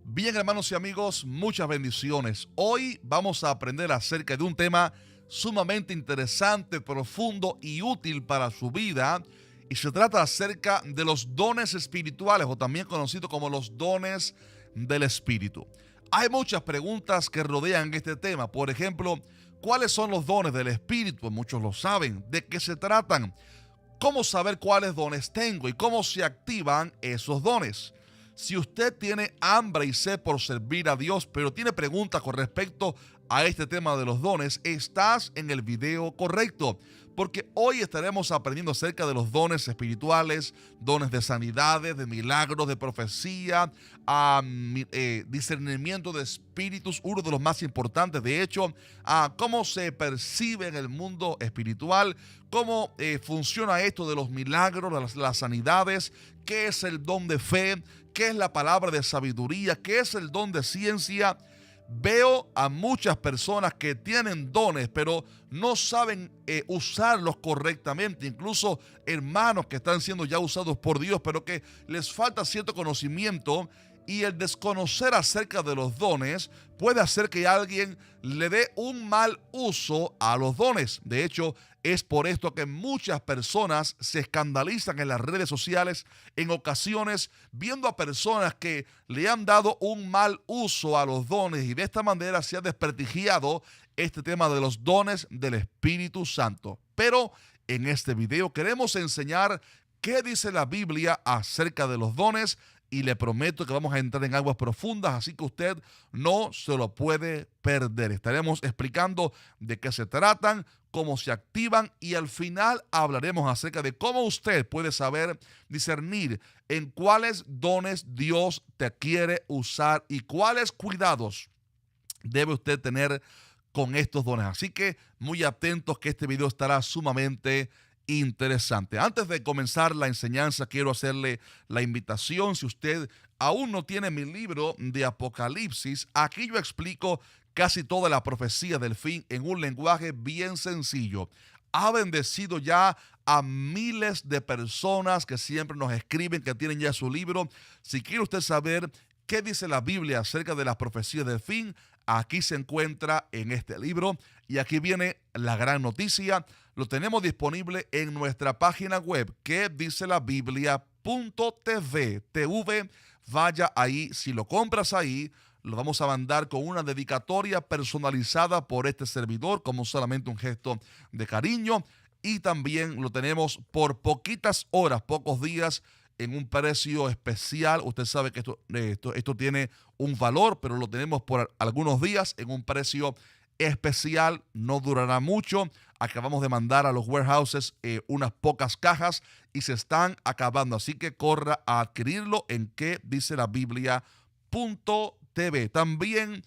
Bien, hermanos y amigos, muchas bendiciones. Hoy vamos a aprender acerca de un tema sumamente interesante, profundo y útil para su vida. Y se trata acerca de los dones espirituales, o también conocidos como los dones del Espíritu. Hay muchas preguntas que rodean este tema. Por ejemplo, ¿cuáles son los dones del Espíritu? Muchos lo saben. ¿De qué se tratan? ¿Cómo saber cuáles dones tengo y cómo se activan esos dones? Si usted tiene hambre y sed por servir a Dios, pero tiene preguntas con respecto a este tema de los dones, estás en el video correcto, porque hoy estaremos aprendiendo acerca de los dones espirituales, dones de sanidades, de milagros, de profecía, discernimiento de espíritus, uno de los más importantes, de hecho, cómo se percibe en el mundo espiritual, cómo funciona esto de los milagros, las sanidades, qué es el don de fe, qué es la palabra de sabiduría, qué es el don de ciencia. Veo a muchas personas que tienen dones, pero no saben usarlos correctamente. Incluso hermanos que están siendo ya usados por Dios, pero que les falta cierto conocimiento. Y el desconocer acerca de los dones puede hacer que alguien le dé un mal uso a los dones. De hecho, es por esto que muchas personas se escandalizan en las redes sociales en ocasiones viendo a personas que le han dado un mal uso a los dones, y de esta manera se ha desprestigiado este tema de los dones del Espíritu Santo. Pero en este video queremos enseñar qué dice la Biblia acerca de los dones, y le prometo que vamos a entrar en aguas profundas, así que usted no se lo puede perder. Estaremos explicando de qué se tratan, cómo se activan, y al final hablaremos acerca de cómo usted puede saber discernir en cuáles dones Dios te quiere usar y cuáles cuidados debe usted tener con estos dones. Así que muy atentos, que este video estará sumamente interesante. Antes de comenzar la enseñanza, quiero hacerle la invitación. Si usted aún no tiene mi libro de Apocalipsis, aquí yo explico casi toda la profecía del fin en un lenguaje bien sencillo. Ha bendecido ya a miles de personas que siempre nos escriben, que tienen ya su libro. Si quiere usted saber qué dice la Biblia acerca de las profecías del fin, aquí se encuentra en este libro. Y aquí viene la gran noticia: lo tenemos disponible en nuestra página web, que dice la Biblia.tv. Vaya ahí. Si lo compras ahí, lo vamos a mandar con una dedicatoria personalizada por este servidor, como solamente un gesto de cariño. Y también lo tenemos por poquitas horas, pocos días, en un precio especial. Usted sabe que esto tiene un valor, pero lo tenemos por algunos días en un precio especial. No durará mucho. Acabamos de mandar a los warehouses unas pocas cajas y se están acabando. Así que corra a adquirirlo en que dice la Biblia.tv. También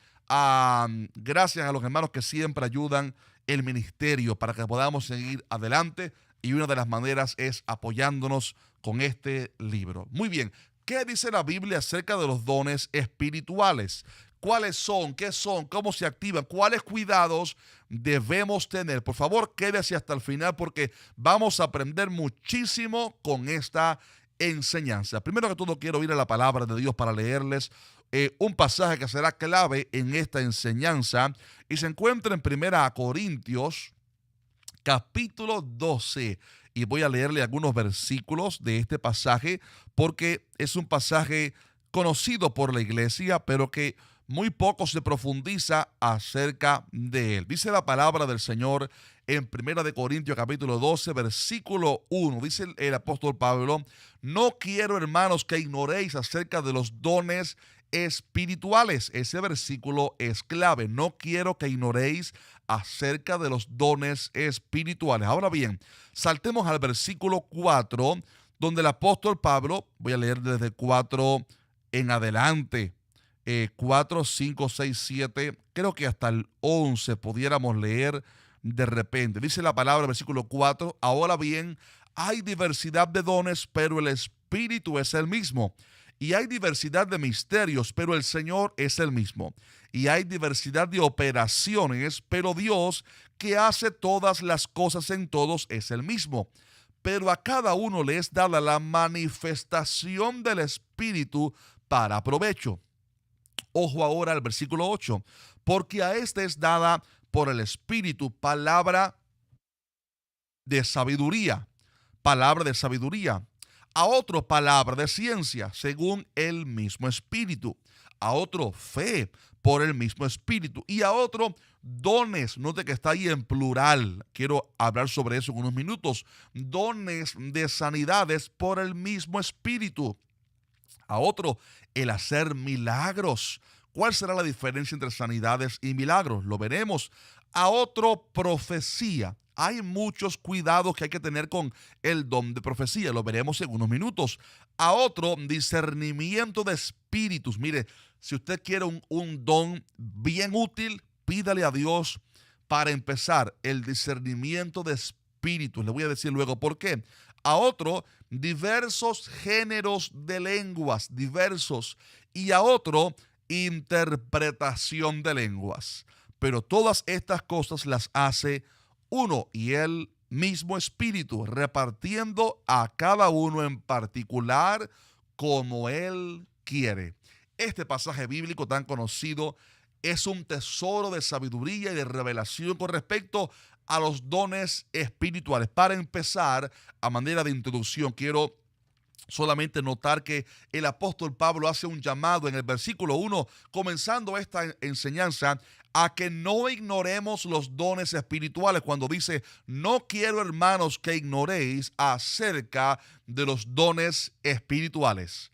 gracias a los hermanos que siempre ayudan el ministerio para que podamos seguir adelante, y una de las maneras es apoyándonos con este libro. Muy bien, ¿qué dice la Biblia acerca de los dones espirituales? ¿Cuáles son? ¿Qué son? ¿Cómo se activan? ¿Cuáles cuidados debemos tener? Por favor, quédese hasta el final, porque vamos a aprender muchísimo con esta enseñanza. Primero que todo, quiero ir a la palabra de Dios para leerles un pasaje que será clave en esta enseñanza, y se encuentra en 1 Corintios capítulo 12, y voy a leerle algunos versículos de este pasaje porque es un pasaje conocido por la iglesia, pero que muy poco se profundiza acerca de él. Dice la palabra del Señor en 1 Corintios capítulo 12, versículo 1. Dice el apóstol Pablo: no quiero, hermanos, que ignoréis acerca de los dones espirituales. Ese versículo es clave. No quiero que ignoréis acerca de los dones espirituales. Ahora bien, saltemos al versículo 4, donde el apóstol Pablo, voy a leer desde 4 en adelante, 4, 5, 6, 7, creo que hasta el 11 pudiéramos leer de repente. Dice la palabra, versículo 4: ahora bien, hay diversidad de dones, pero el Espíritu es el mismo. Y hay diversidad de misterios, pero el Señor es el mismo. Y hay diversidad de operaciones, pero Dios, que hace todas las cosas en todos, es el mismo. Pero a cada uno le es dada la manifestación del Espíritu para provecho. Ojo ahora al versículo 8. Porque a este es dada por el Espíritu de sabiduría, palabra de sabiduría. A otro palabra de ciencia, según el mismo Espíritu. A otro fe, por el mismo Espíritu. Y a otro dones. Note que está ahí en plural. Quiero hablar sobre eso en unos minutos. Dones de sanidades por el mismo Espíritu. A otro, el hacer milagros. ¿Cuál será la diferencia entre sanidades y milagros? Lo veremos. A otro, profecía. Hay muchos cuidados que hay que tener con el don de profecía. Lo veremos en unos minutos. A otro, discernimiento de espíritus. Mire, si usted quiere un don bien útil, pídale a Dios para empezar el discernimiento de espíritus. Le voy a decir luego por qué. A otro, diversos géneros de lenguas, diversos. Y a otro, interpretación de lenguas. Pero todas estas cosas las hace uno y el mismo Espíritu, repartiendo a cada uno en particular como Él quiere. Este pasaje bíblico tan conocido es un tesoro de sabiduría y de revelación con respecto a los dones espirituales. Para empezar, a manera de introducción, quiero solamente notar que el apóstol Pablo hace un llamado en el versículo 1, comenzando esta enseñanza, a que no ignoremos los dones espirituales, cuando dice: no quiero, hermanos, que ignoréis acerca de los dones espirituales.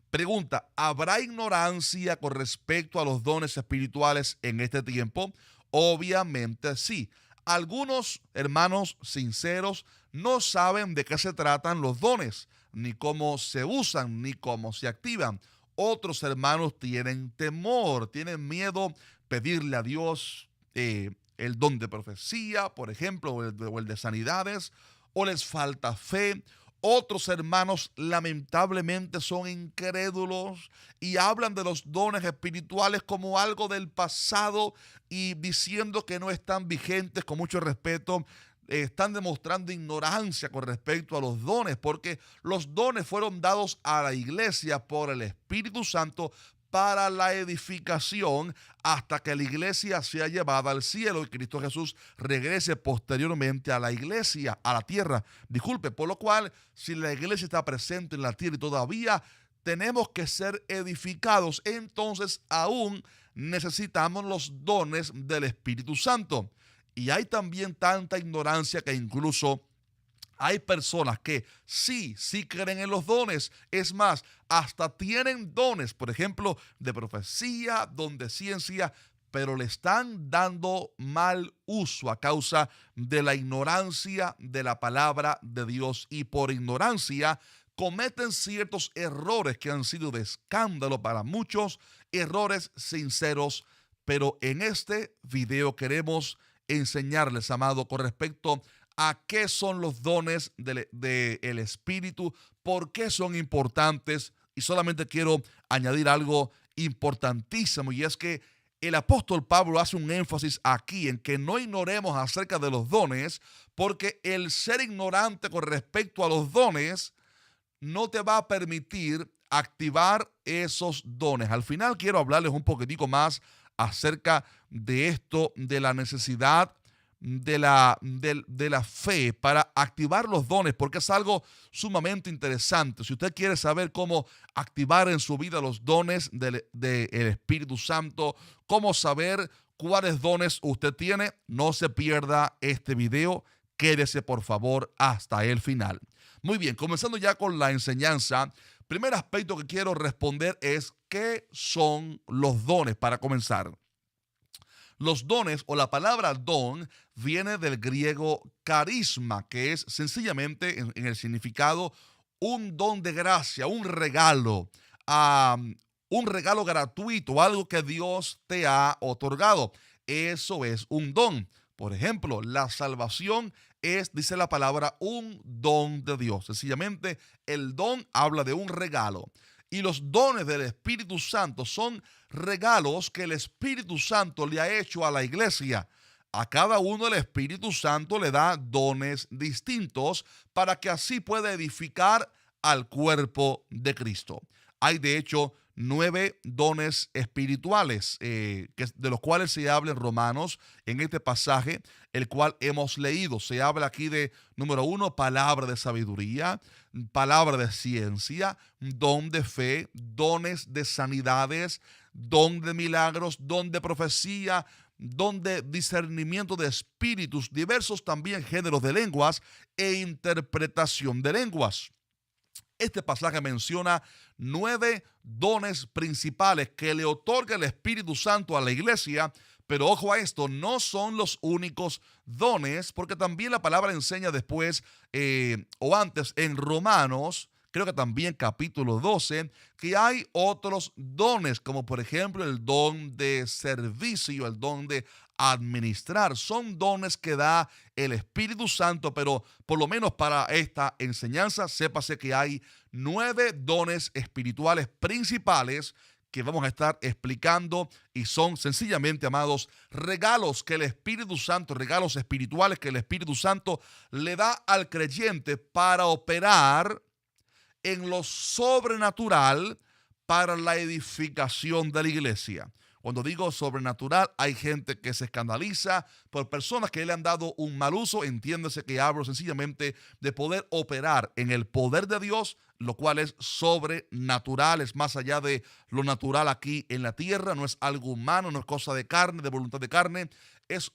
Pregunta: ¿habrá ignorancia con respecto a los dones espirituales en este tiempo? Obviamente sí. Algunos hermanos sinceros no saben de qué se tratan los dones, ni cómo se usan, ni cómo se activan. Otros hermanos tienen temor, tienen miedo pedirle a Dios el don de profecía, por ejemplo, o el de sanidades, o les falta fe. Otros hermanos lamentablemente son incrédulos y hablan de los dones espirituales como algo del pasado y diciendo que no están vigentes. Con mucho respeto, están demostrando ignorancia con respecto a los dones, porque los dones fueron dados a la iglesia por el Espíritu Santo para la edificación hasta que la iglesia sea llevada al cielo y Cristo Jesús regrese posteriormente a la iglesia, a la tierra. Disculpe, por lo cual, si la iglesia está presente en la tierra y todavía tenemos que ser edificados, entonces aún necesitamos los dones del Espíritu Santo. Y hay también tanta ignorancia que incluso hay personas que sí creen en los dones. Es más, hasta tienen dones, por ejemplo, de profecía, don de ciencia, pero le están dando mal uso a causa de la ignorancia de la palabra de Dios. Y por ignorancia cometen ciertos errores que han sido de escándalo para muchos, errores sinceros. Pero en este video queremos enseñarles, amado, con respecto a qué son los dones del Espíritu, por qué son importantes. Y solamente quiero añadir algo importantísimo, y es que el apóstol Pablo hace un énfasis aquí en que no ignoremos acerca de los dones, porque el ser ignorante con respecto a los dones no te va a permitir activar esos dones. Al final quiero hablarles un poquitico más acerca de esto, de la necesidad de la fe para activar los dones, porque es algo sumamente interesante. Si usted quiere saber cómo activar en su vida los dones del Espíritu Santo, cómo saber cuáles dones usted tiene, no se pierda este video. Quédese por favor hasta el final. Muy bien, comenzando ya con la enseñanza. Primer aspecto que quiero responder es: ¿qué son los dones? Para comenzar, los dones, o la palabra don, viene del griego carisma, que es sencillamente en el significado un don de gracia, un regalo gratuito, algo que Dios te ha otorgado. Eso es un don. Por ejemplo, la salvación es, dice la palabra, un don de Dios. Sencillamente, el don habla de un regalo. Y los dones del Espíritu Santo son regalos que el Espíritu Santo le ha hecho a la iglesia. A cada uno el Espíritu Santo le da dones distintos para que así pueda edificar al cuerpo de Cristo. Hay de hecho 9 dones espirituales, de los cuales se habla en Romanos, en este pasaje, el cual hemos leído. Se habla aquí de, número 1, palabra de sabiduría, palabra de ciencia, don de fe, dones de sanidades, don de milagros, don de profecía, don de discernimiento de espíritus, diversos también géneros de lenguas e interpretación de lenguas. Este pasaje menciona 9 dones principales que le otorga el Espíritu Santo a la iglesia, pero ojo a esto, no son los únicos dones, porque también la palabra enseña después o antes en Romanos, creo que también capítulo 12, que hay otros dones, como por ejemplo el don de servicio, el don de administrar. Son dones que da el Espíritu Santo, pero por lo menos para esta enseñanza, sépase que hay 9 dones espirituales principales que vamos a estar explicando y son sencillamente, amados, regalos que el Espíritu Santo, regalos espirituales que el Espíritu Santo le da al creyente para operar en lo sobrenatural para la edificación de la iglesia. Cuando digo sobrenatural, hay gente que se escandaliza por personas que le han dado un mal uso. Entiéndese que hablo sencillamente de poder operar en el poder de Dios, lo cual es sobrenatural, es más allá de lo natural aquí en la tierra, no es algo humano, no es cosa de carne, de voluntad de carne, es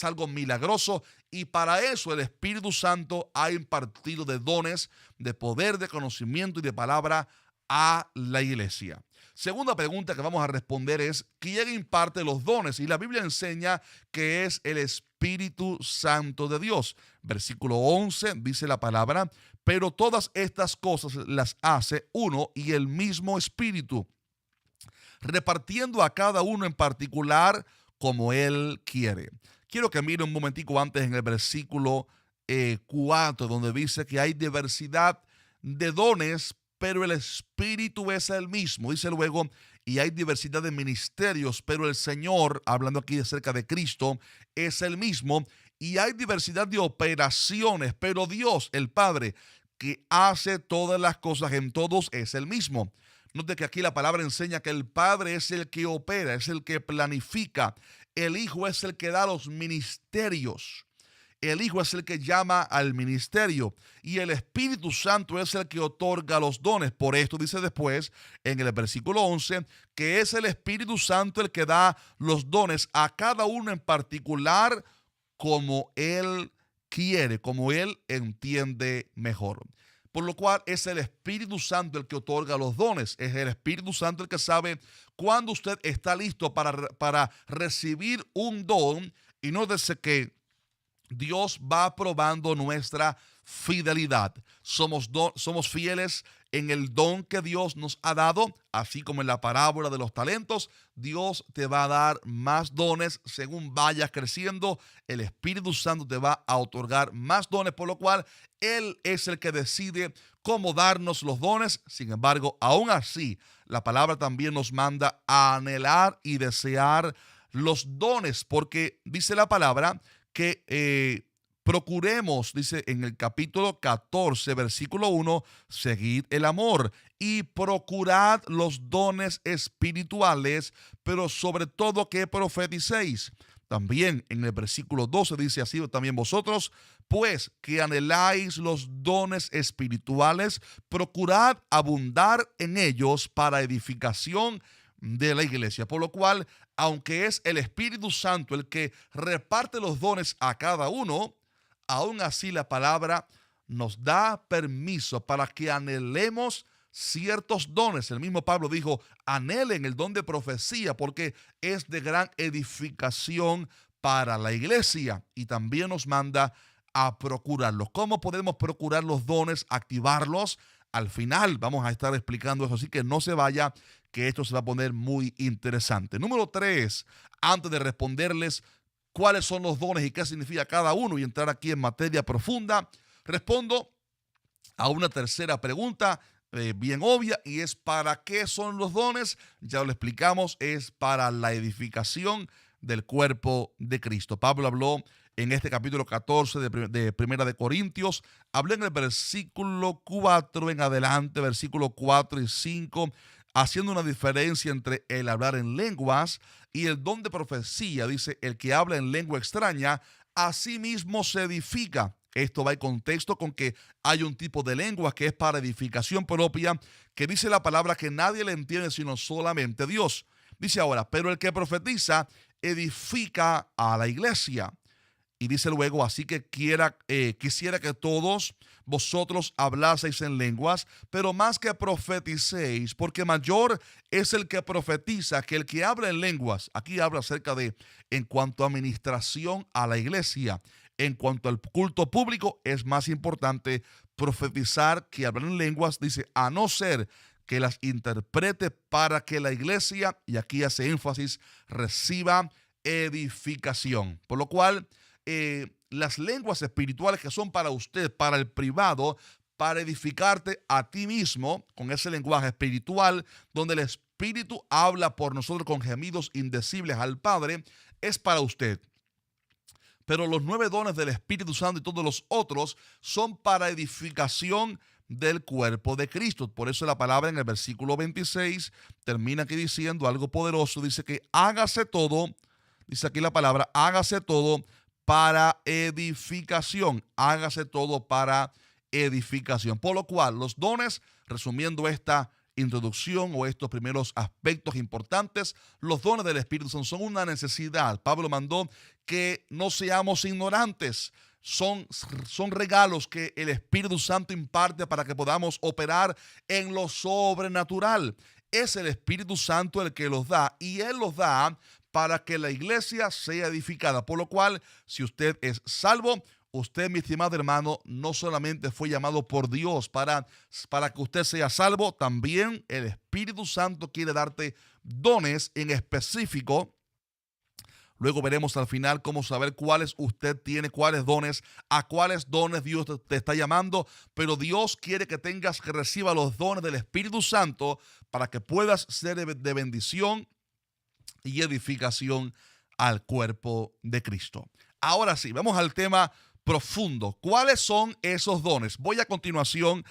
algo milagroso, y para eso el Espíritu Santo ha impartido de dones, de poder, de conocimiento y de palabra a la iglesia. Segunda pregunta que vamos a responder es, ¿quién imparte los dones? Y la Biblia enseña que es el Espíritu Santo de Dios. Versículo 11 dice la palabra, pero todas estas cosas las hace uno y el mismo Espíritu, repartiendo a cada uno en particular como Él quiere. Quiero que mire un momentico antes en el versículo 4, donde dice que hay diversidad de dones, pero el Espíritu es el mismo. Dice luego, y hay diversidad de ministerios, pero el Señor, hablando aquí acerca de Cristo, es el mismo. Y hay diversidad de operaciones, pero Dios, el Padre, que hace todas las cosas en todos, es el mismo. Note que aquí la palabra enseña que el Padre es el que opera, es el que planifica. El Hijo es el que da los ministerios. El Hijo es el que llama al ministerio y el Espíritu Santo es el que otorga los dones. Por esto dice después en el versículo 11 que es el Espíritu Santo el que da los dones a cada uno en particular como Él quiere, como Él entiende mejor. Por lo cual es el Espíritu Santo el que otorga los dones. Es el Espíritu Santo el que sabe cuándo usted está listo para recibir un don, y no desde que Dios va probando nuestra fidelidad. Somos fieles en el don que Dios nos ha dado, así como en la parábola de los talentos. Dios te va a dar más dones según vayas creciendo. El Espíritu Santo te va a otorgar más dones, por lo cual Él es el que decide cómo darnos los dones. Sin embargo, aún así, la palabra también nos manda a anhelar y desear los dones, porque dice la palabra que procuremos, dice en el capítulo 14, versículo 1, seguid el amor y procurad los dones espirituales, pero sobre todo que profeticéis. También en el versículo 12 dice así también vosotros, pues que anheláis los dones espirituales, procurad abundar en ellos para edificación de la iglesia. Por lo cual, aunque es el Espíritu Santo el que reparte los dones a cada uno, aún así la palabra nos da permiso para que anhelemos ciertos dones. El mismo Pablo dijo, anhelen el don de profecía porque es de gran edificación para la iglesia, y también nos manda a procurarlos. ¿Cómo podemos procurar los dones, activarlos? Al final vamos a estar explicando eso, así que no se vaya, que esto se va a poner muy interesante. Número 3, antes de responderles cuáles son los dones y qué significa cada uno y entrar aquí en materia profunda, respondo a una tercera pregunta bien obvia, y es ¿para qué son los dones? Ya lo explicamos, es para la edificación del cuerpo de Cristo. Pablo habló en este capítulo 14 de Primera de Corintios, hablé en el versículo 4 en adelante, versículo 4 y 5, haciendo una diferencia entre el hablar en lenguas y el don de profecía. Dice, el que habla en lengua extraña, a sí mismo se edifica. Esto va en contexto con que hay un tipo de lengua que es para edificación propia, que dice la palabra que nadie le entiende sino solamente Dios. Dice ahora, pero el que profetiza edifica a la iglesia. Y dice luego, así que quisiera que todos vosotros hablaseis en lenguas, pero más que profeticéis, porque mayor es el que profetiza que el que habla en lenguas. Aquí habla acerca de, en cuanto a administración a la iglesia, en cuanto al culto público, es más importante profetizar que hablar en lenguas, dice, a no ser que las interprete para que la iglesia, y aquí hace énfasis, reciba edificación. Por lo cual, las lenguas espirituales que son para usted, para el privado, para edificarte a ti mismo con ese lenguaje espiritual donde el Espíritu habla por nosotros con gemidos indecibles al Padre, es para usted. Pero los 9 dones del Espíritu Santo y todos los otros son para edificación del cuerpo de Cristo. Por eso la palabra en el versículo 26 termina aquí diciendo algo poderoso. Dice que hágase todo, dice aquí la palabra, hágase todo para edificación. Hágase todo para edificación. Por lo cual, los dones, resumiendo esta introducción o estos primeros aspectos importantes, los dones del Espíritu Santo son una necesidad. Pablo mandó que no seamos ignorantes. Son regalos que el Espíritu Santo imparte para que podamos operar en lo sobrenatural. Es el Espíritu Santo el que los da, y Él los da para que la iglesia sea edificada. Por lo cual, si usted es salvo, usted, mi estimado hermano, no solamente fue llamado por Dios para que usted sea salvo, también el Espíritu Santo quiere darte dones en específico. Luego veremos al final cómo saber cuáles usted tiene, cuáles dones, a cuáles dones Dios te está llamando. Pero Dios quiere que reciba los dones del Espíritu Santo para que puedas ser de bendición y edificación al cuerpo de Cristo. Ahora sí, vamos al tema profundo. ¿Cuáles son esos dones? Voy a continuación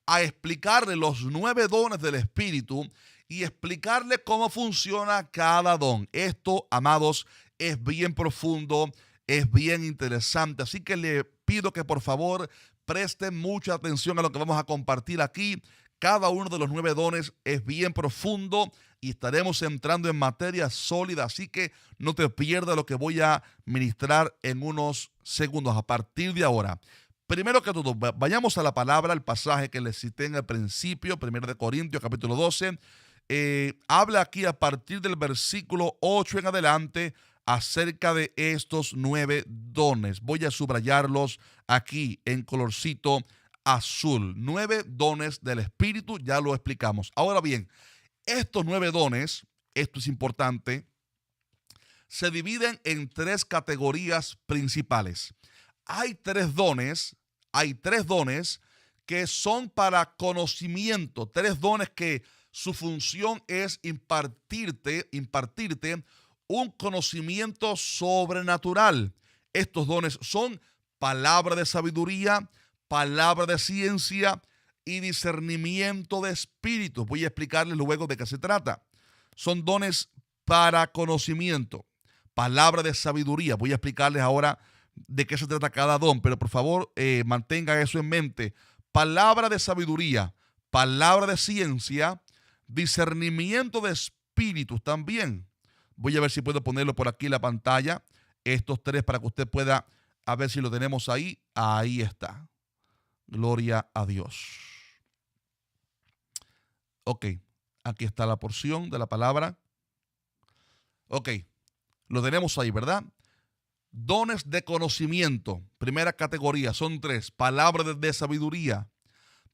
a explicarle los 9 dones del Espíritu y explicarle cómo funciona cada don. Esto, amados, es bien profundo, es bien interesante. Así que le pido que por favor presten mucha atención a lo que vamos a compartir aquí. Cada uno de los 9 dones es bien profundo y estaremos entrando en materia sólida, así que no te pierdas lo que voy a ministrar en unos segundos a partir de ahora. Primero que todo, vayamos a la palabra, al pasaje que les cité en el principio, 1 Corintios capítulo 12. Habla aquí a partir del versículo 8 en adelante acerca de estos 9 dones. Voy a subrayarlos aquí en colorcito azul. 9 dones del Espíritu, ya lo explicamos. Ahora bien, estos 9 dones, esto es importante, se dividen en 3 categorías principales. Hay tres dones que son para conocimiento, 3 dones que su función es impartirte un conocimiento sobrenatural. Estos dones son palabra de sabiduría, palabra de ciencia y discernimiento de espíritus. Voy a explicarles luego de qué se trata. Son dones para conocimiento, palabra de sabiduría. Voy a explicarles ahora de qué se trata cada don, pero por favor mantenga eso en mente. Palabra de sabiduría, palabra de ciencia, discernimiento de espíritus también. Voy a ver si puedo ponerlo por aquí en la pantalla. Estos 3 para que usted pueda, a ver si lo tenemos ahí. Ahí está. Gloria a Dios. Ok, aquí está la porción de la palabra. Ok, lo tenemos ahí, ¿verdad? Dones de conocimiento, primera categoría, son 3. Palabra de sabiduría,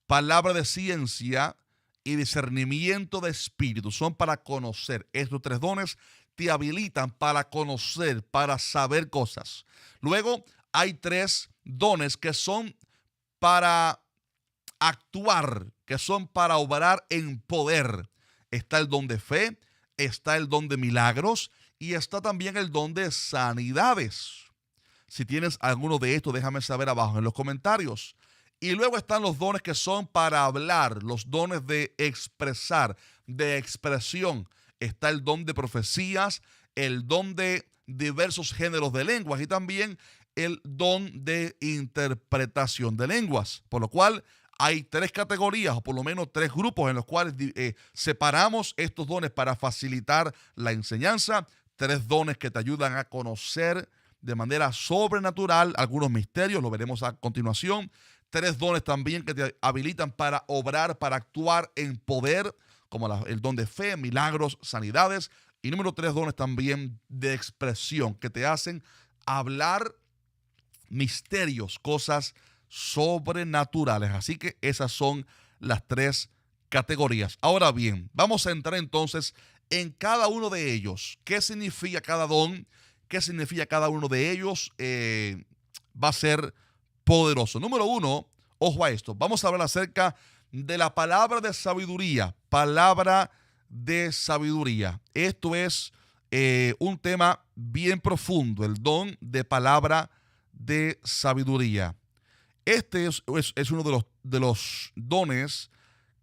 palabra de ciencia y discernimiento de espíritu. Son para conocer. Estos 3 dones te habilitan para conocer, para saber cosas. Luego hay 3 dones que son para actuar, que son para obrar en poder. Está el don de fe, está el don de milagros y está también el don de sanidades. Si tienes alguno de estos, déjame saber abajo en los comentarios. Y luego están los dones que son para hablar, los dones de expresar, de expresión. Está el don de profecías, el don de diversos géneros de lenguas y también el don de interpretación de lenguas. Por lo cual hay tres categorías o por lo menos tres grupos en los cuales separamos estos dones para facilitar la enseñanza. Tres dones que te ayudan a conocer de manera sobrenatural algunos misterios, lo veremos a continuación. Tres dones también que te habilitan para obrar, para actuar en poder, como el don de fe, milagros, sanidades. Y número tres, dones también de expresión que te hacen hablar misterios, cosas sobrenaturales. Así que esas son las tres categorías. Ahora bien, vamos a entrar entonces en cada uno de ellos. ¿Qué significa cada don? ¿Qué significa cada uno de ellos? Va a ser poderoso. Número uno, ojo a esto. Vamos a hablar acerca de la palabra de sabiduría. Palabra de sabiduría. Esto es un tema bien profundo, el don de palabra de sabiduría. Este es uno de los dones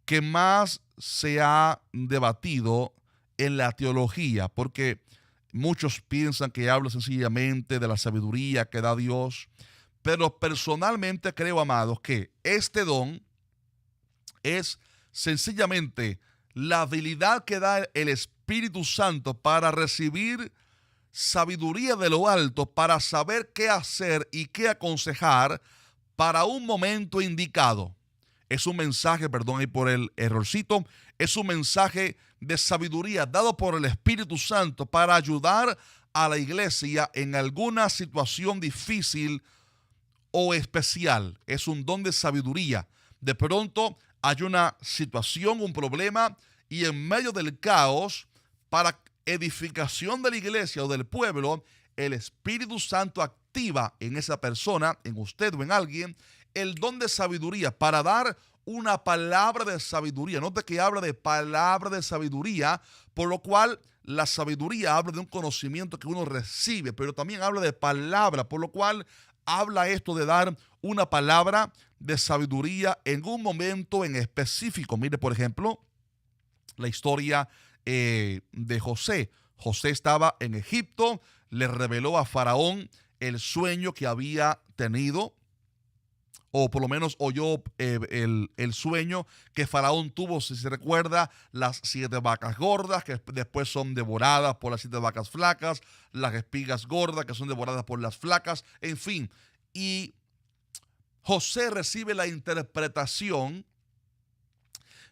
que más se ha debatido en la teología, porque muchos piensan que habla sencillamente de la sabiduría que da Dios, pero personalmente creo, amados, que este don es sencillamente la habilidad que da el Espíritu Santo para recibir sabiduría de lo alto, para saber qué hacer y qué aconsejar para un momento indicado. Es un mensaje, perdón ahí por el errorcito, es un mensaje de sabiduría dado por el Espíritu Santo para ayudar a la iglesia en alguna situación difícil o especial. Es un don de sabiduría. De pronto hay una situación, un problema, y en medio del caos, para edificación de la iglesia o del pueblo, el Espíritu Santo activa en esa persona, en usted o en alguien, el don de sabiduría para dar una palabra de sabiduría. Note que habla de palabra de sabiduría, por lo cual la sabiduría habla de un conocimiento que uno recibe, pero también habla de palabra, por lo cual habla esto de dar una palabra de sabiduría en un momento en específico. Mire, por ejemplo, la historia de José. José estaba en Egipto, le reveló a Faraón el sueño que había tenido, o por lo menos oyó el sueño que Faraón tuvo, si se recuerda, las 7 vacas gordas que después son devoradas por las 7 vacas flacas, las espigas gordas que son devoradas por las flacas, en fin. Y José recibe la interpretación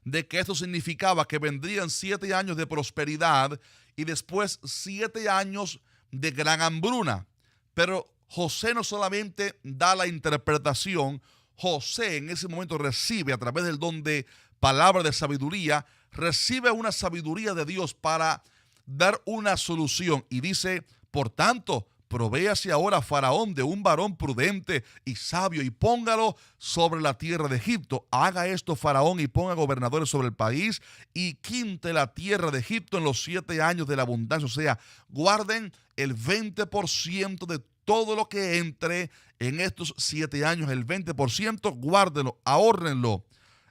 de que esto significaba que vendrían 7 años de prosperidad y después 7 años de gran hambruna. Pero José no solamente da la interpretación, José en ese momento recibe a través del don de palabra de sabiduría, recibe una sabiduría de Dios para dar una solución y dice, por tanto, provéase ahora a Faraón de un varón prudente y sabio y póngalo sobre la tierra de Egipto. Haga esto Faraón y ponga gobernadores sobre el país y quinte la tierra de Egipto en los 7 años de la abundancia. O sea, guarden el 20% de todo lo que entre en estos 7 años, el 20%, guárdenlo, ahórrenlo.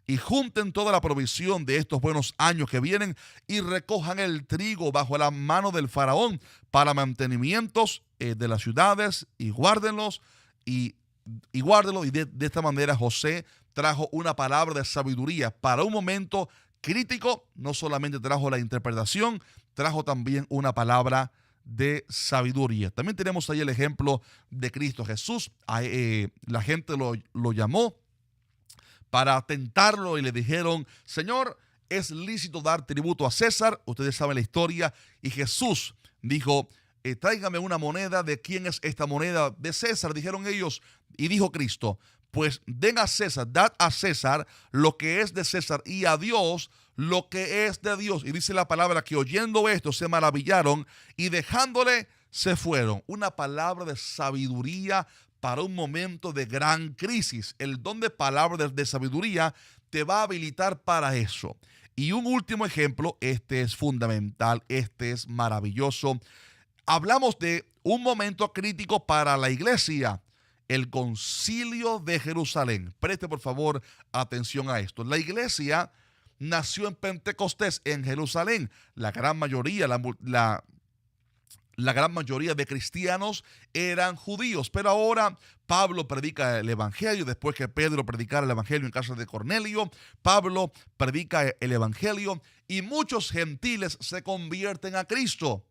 Y junten toda la provisión de estos buenos años que vienen y recojan el trigo bajo la mano del faraón para mantenimientos de las ciudades y guárdenlos y guárdenlo. Y de esta manera José trajo una palabra de sabiduría para un momento crítico. No solamente trajo la interpretación, trajo también una palabra de sabiduría. También tenemos ahí el ejemplo de Cristo Jesús. La gente lo llamó para tentarlo y le dijeron, Señor, ¿es lícito dar tributo a César? Ustedes saben la historia. Y Jesús dijo, tráigame una moneda. ¿De quién es esta moneda? De César, dijeron ellos. Y dijo Cristo, pues den a César, dad a César lo que es de César y a Dios lo que es de Dios. Y dice la palabra que oyendo esto se maravillaron y dejándole se fueron. Una palabra de sabiduría para un momento de gran crisis. El don de palabra de sabiduría te va a habilitar para eso. Y un último ejemplo, este es fundamental, este es maravilloso. Hablamos de un momento crítico para la iglesia, el Concilio de Jerusalén. Preste por favor atención a esto. La iglesia nació en Pentecostés, en Jerusalén. La gran mayoría, la gran mayoría de cristianos eran judíos, pero ahora Pablo predica el evangelio. Después que Pedro predicara el evangelio en casa de Cornelio, Pablo predica el evangelio y muchos gentiles se convierten a Cristo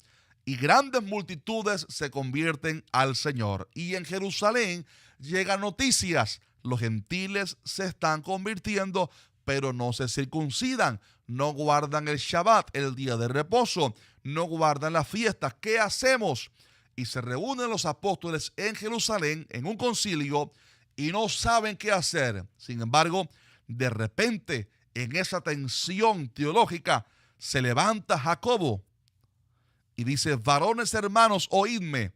y grandes multitudes se convierten al Señor. Y en Jerusalén llegan noticias: los gentiles se están convirtiendo, pero no se circuncidan, no guardan el Shabbat, el día de reposo, no guardan las fiestas. ¿Qué hacemos? Y se reúnen los apóstoles en Jerusalén en un concilio y no saben qué hacer. Sin embargo, de repente, en esa tensión teológica, se levanta Jacobo y dice: varones hermanos, oídme.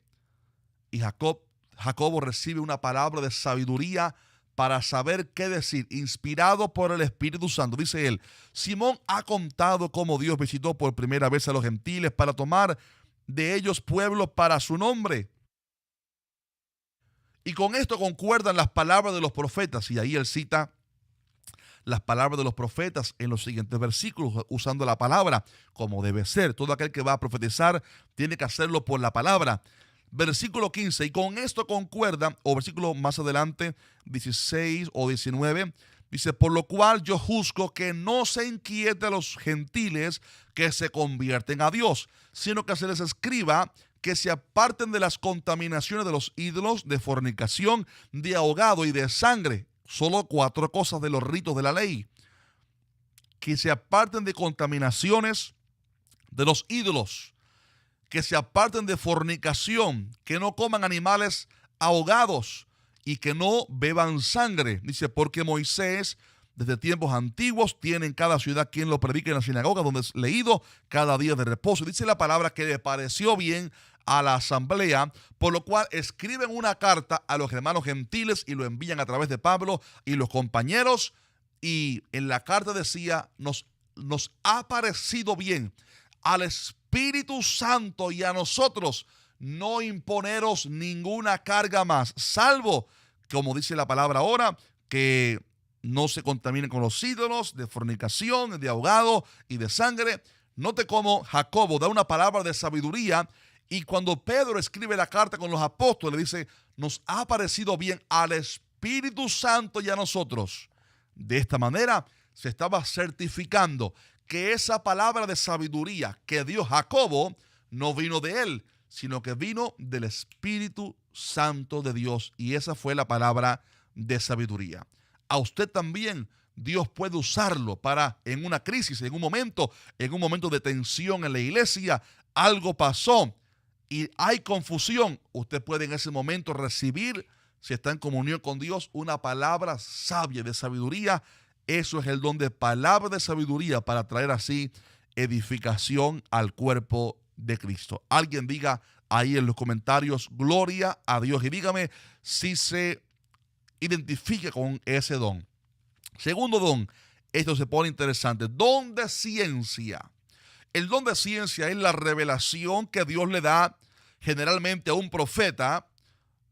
Y Jacobo recibe una palabra de sabiduría para saber qué decir, inspirado por el Espíritu Santo. Dice él: Simón ha contado cómo Dios visitó por primera vez a los gentiles para tomar de ellos pueblos para su nombre. Y con esto concuerdan las palabras de los profetas. Y ahí él cita las palabras de los profetas en los siguientes versículos, usando la palabra como debe ser. Todo aquel que va a profetizar tiene que hacerlo por la palabra. Versículo 15, y con esto concuerda, o versículo más adelante, 16 o 19, dice: por lo cual yo juzgo que no se inquiete a los gentiles que se convierten a Dios, sino que se les escriba que se aparten de las contaminaciones de los ídolos, de fornicación, de ahogado y de sangre. Solo 4 cosas de los ritos de la ley. Que se aparten de contaminaciones de los ídolos, que se aparten de fornicación, que no coman animales ahogados y que no beban sangre. Dice: porque Moisés desde tiempos antiguos tiene en cada ciudad quien lo predique en la sinagoga, donde es leído cada día de reposo. Dice la palabra que le pareció bien a la asamblea, por lo cual escriben una carta a los hermanos gentiles y lo envían a través de Pablo y los compañeros. Y en la carta decía: nos ha parecido bien al Espíritu Santo y a nosotros no imponeros ninguna carga más, salvo, como dice la palabra ahora, que no se contaminen con los ídolos, de fornicación, de ahogado y de sangre. Note cómo Jacobo da una palabra de sabiduría, y cuando Pedro escribe la carta con los apóstoles, dice: nos ha parecido bien al Espíritu Santo y a nosotros. De esta manera se estaba certificando que esa palabra de sabiduría que dio Jacobo no vino de él, sino que vino del Espíritu Santo de Dios. Y esa fue la palabra de sabiduría. A usted también Dios puede usarlo para, en una crisis, en un momento de tensión en la iglesia, algo pasó y hay confusión. Usted puede en ese momento recibir, si está en comunión con Dios, una palabra sabia de sabiduría. Eso es el don de palabra de sabiduría, para traer así edificación al cuerpo de Cristo. Alguien diga ahí en los comentarios: gloria a Dios, y dígame si se identifica con ese don. Segundo don, esto se pone interesante: don de ciencia. El don de ciencia es la revelación que Dios le da generalmente a un profeta.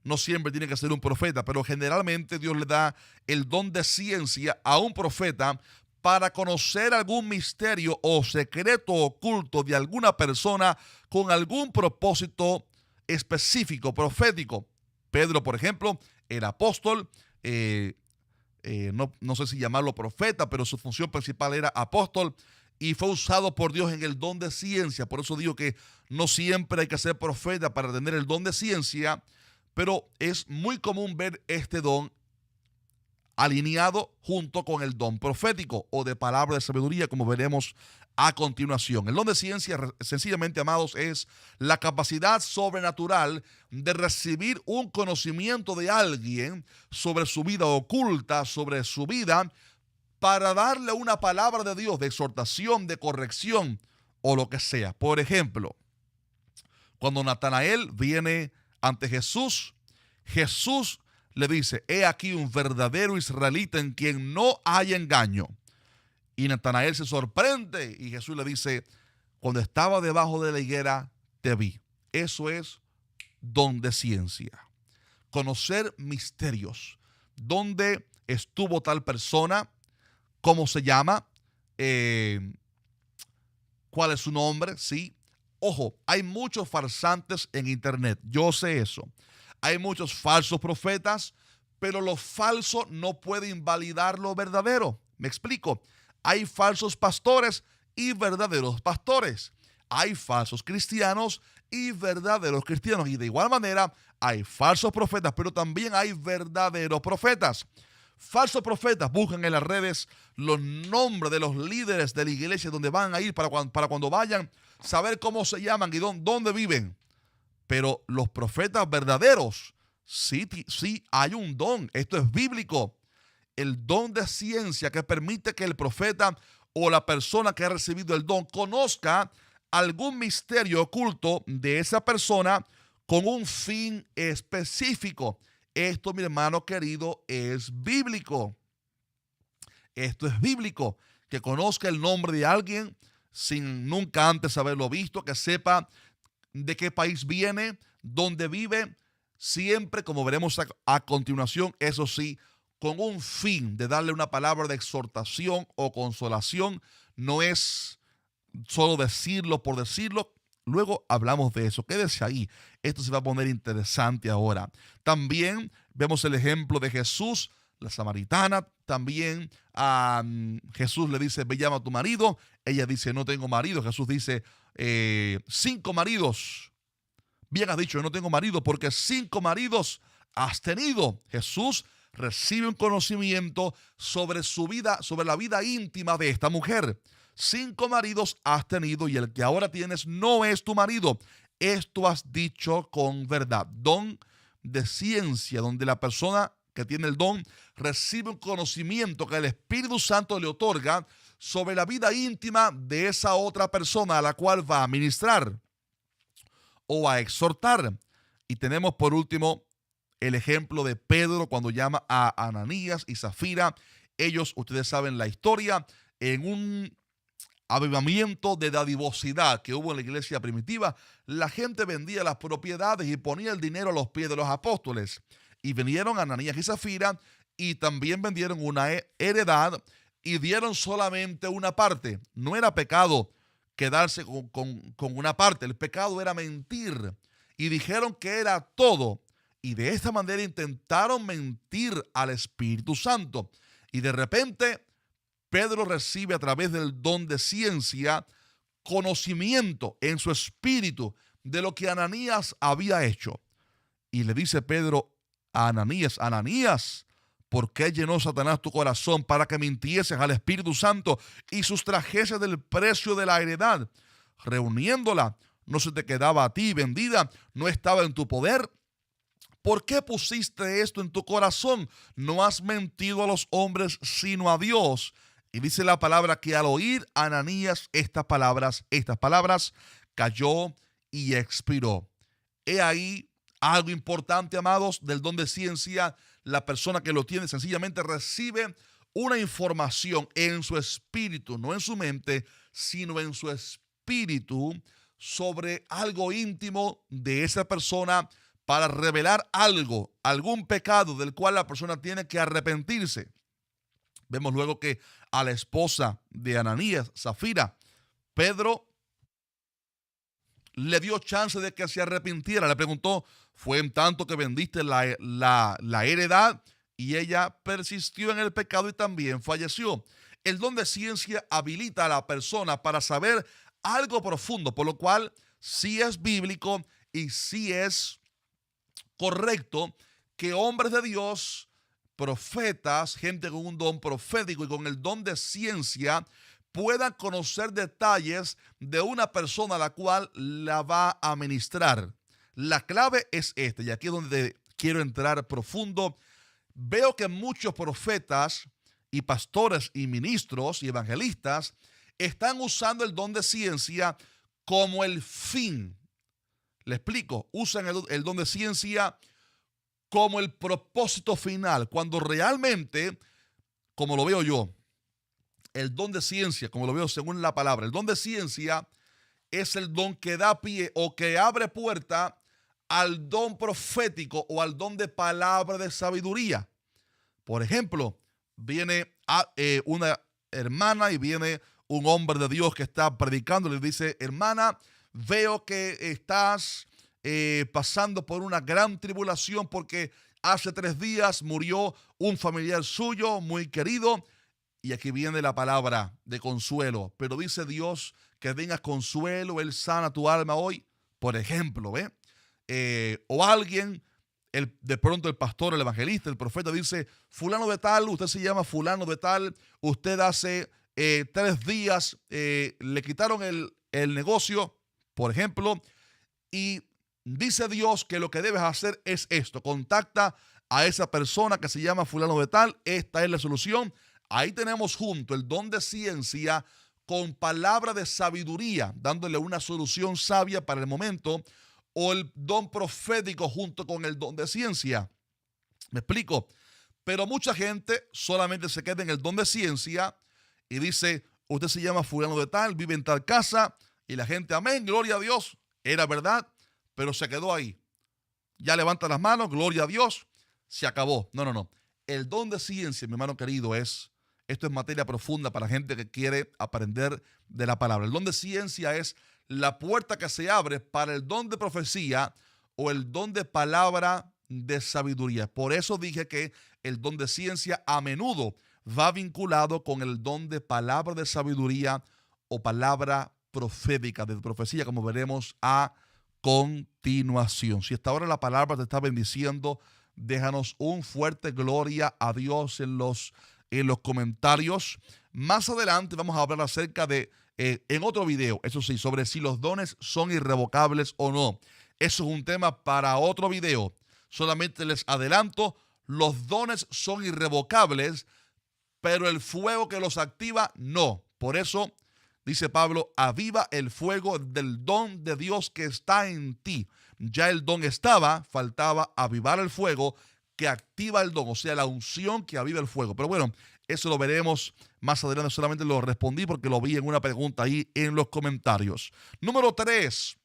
No siempre tiene que ser un profeta, pero generalmente Dios le da el don de ciencia a un profeta para conocer algún misterio o secreto oculto de alguna persona con algún propósito específico, profético. Pedro, por ejemplo, era apóstol, no sé si llamarlo profeta, pero su función principal era apóstol, y fue usado por Dios en el don de ciencia. Por eso digo que no siempre hay que ser profeta para tener el don de ciencia, pero es muy común ver este don alineado junto con el don profético o de palabra de sabiduría, como veremos a continuación. El don de ciencia, sencillamente, amados, es la capacidad sobrenatural de recibir un conocimiento de alguien sobre su vida oculta, sobre su vida, para darle una palabra de Dios, de exhortación, de corrección o lo que sea. Por ejemplo, cuando Natanael viene ante Jesús, Jesús le dice: he aquí un verdadero israelita en quien no hay engaño. Y Natanael se sorprende y Jesús le dice: cuando estaba debajo de la higuera te vi. Eso es don de ciencia. Conocer misterios. ¿Dónde estuvo tal persona? ¿Cómo se llama? eh, cuál es su nombre, ¿sí? Ojo, hay muchos farsantes en internet, yo sé eso. Hay muchos falsos profetas, pero lo falso no puede invalidar lo verdadero. Me explico. Hay falsos pastores y verdaderos pastores. Hay falsos cristianos y verdaderos cristianos. Y de igual manera, hay falsos profetas, pero también hay verdaderos profetas. Falsos profetas buscan en las redes los nombres de los líderes de la iglesia donde van a ir para cuando vayan, saber cómo se llaman y dónde viven. Pero los profetas verdaderos, sí hay un don. Esto es bíblico. El don de ciencia que permite que el profeta o la persona que ha recibido el don conozca algún misterio oculto de esa persona con un fin específico. Esto, mi hermano querido, es bíblico. Esto es bíblico. Que conozca el nombre de alguien sin nunca antes haberlo visto, que sepa de qué país viene, dónde vive, siempre, como veremos a continuación, eso sí, con un fin de darle una palabra de exhortación o consolación. No es solo decirlo por decirlo. Luego hablamos de eso. Quédese ahí. Esto se va a poner interesante ahora. También vemos el ejemplo de Jesús, la samaritana. También a Jesús le dice, ve, llama a tu marido. Ella dice, no tengo marido. Jesús dice, 5 maridos. Bien has dicho, yo no tengo marido, porque 5 maridos has tenido. Jesús recibe un conocimiento sobre su vida, sobre la vida íntima de esta mujer. 5 maridos has tenido y el que ahora tienes no es tu marido. Esto has dicho con verdad. Don de ciencia, donde la persona que tiene el don recibe un conocimiento que el Espíritu Santo le otorga sobre la vida íntima de esa otra persona a la cual va a ministrar o a exhortar. Y tenemos por último el ejemplo de Pedro cuando llama a Ananías y Zafira. Ellos, ustedes saben la historia, en un avivamiento de dadivosidad que hubo en la iglesia primitiva, la gente vendía las propiedades y ponía el dinero a los pies de los apóstoles. Y vinieron Ananías y Zafira y también vendieron una heredad y dieron solamente una parte. No era pecado quedarse con una parte, el pecado era mentir. Y dijeron que era todo. Y de esta manera intentaron mentir al Espíritu Santo. Y de repente Pedro recibe a través del don de ciencia conocimiento en su espíritu de lo que Ananías había hecho. Y le dice Pedro a Ananías, Ananías, ¿por qué llenó Satanás tu corazón para que mintieses al Espíritu Santo y sustrajeses del precio de la heredad? Reuniéndola, no se te quedaba a ti vendida, no estaba en tu poder. ¿Por qué pusiste esto en tu corazón? No has mentido a los hombres, sino a Dios. Y dice la palabra que al oír Ananías estas palabras cayó y expiró. He ahí algo importante, amados, del don de ciencia. La persona que lo tiene sencillamente recibe una información en su espíritu, no en su mente, sino en su espíritu, sobre algo íntimo de esa persona para revelar algo, algún pecado del cual la persona tiene que arrepentirse. Vemos luego que a la esposa de Ananías, Zafira, Pedro le dio chance de que se arrepintiera. Le preguntó, ¿fue en tanto que vendiste la heredad? Y ella persistió en el pecado y también falleció. El don de ciencia habilita a la persona para saber algo profundo, por lo cual sí es bíblico y sí es correcto que hombres de Dios, profetas, gente con un don profético y con el don de ciencia puedan conocer detalles de una persona a la cual la va a ministrar. La clave es esta, y aquí es donde quiero entrar profundo. Veo que muchos profetas y pastores y ministros y evangelistas están usando el don de ciencia como el fin. Le explico, usan el don de ciencia como el propósito final, cuando realmente, como lo veo yo, el don de ciencia, como lo veo según la palabra, el don de ciencia es el don que da pie o que abre puerta al don profético o al don de palabra de sabiduría. Por ejemplo, viene hermana y viene un hombre de Dios que está predicando y le dice, hermana, veo que estás pasando por una gran tribulación porque hace 3 días murió un familiar suyo muy querido. Y aquí viene la palabra de consuelo. Pero dice Dios que tengas consuelo, Él sana tu alma hoy. Por ejemplo, ¿ve? O alguien, de pronto el pastor, el evangelista, el profeta dice, fulano de tal, usted se llama fulano de tal, usted hace 3 días le quitaron el negocio, por ejemplo, y dice Dios que lo que debes hacer es esto, contacta a esa persona que se llama fulano de tal, esta es la solución. Ahí tenemos junto el don de ciencia con palabra de sabiduría, dándole una solución sabia para el momento, o el don profético junto con el don de ciencia. ¿Me explico? Pero mucha gente solamente se queda en el don de ciencia y dice, usted se llama fulano de tal, vive en tal casa, y la gente, amén, gloria a Dios, era verdad, pero se quedó ahí. Ya levanta las manos, gloria a Dios, se acabó. No. El don de ciencia, mi hermano querido, esto es materia profunda para gente que quiere aprender de la palabra. El don de ciencia es la puerta que se abre para el don de profecía o el don de palabra de sabiduría. Por eso dije que el don de ciencia a menudo va vinculado con el don de palabra de sabiduría o palabra profética, de profecía, como veremos a continuación. Si hasta ahora la palabra te está bendiciendo, déjanos un fuerte gloria a Dios en los comentarios. Más adelante vamos a hablar acerca de, en otro video, eso sí, sobre si los dones son irrevocables o no. Eso es un tema para otro video. Solamente les adelanto, los dones son irrevocables, pero el fuego que los activa, no. Por eso, dice Pablo, aviva el fuego del don de Dios que está en ti. Ya el don estaba, faltaba avivar el fuego que activa el don, o sea, la unción que aviva el fuego. Pero bueno, eso lo veremos más adelante. Solamente lo respondí porque lo vi en una pregunta ahí en los comentarios. Número 3,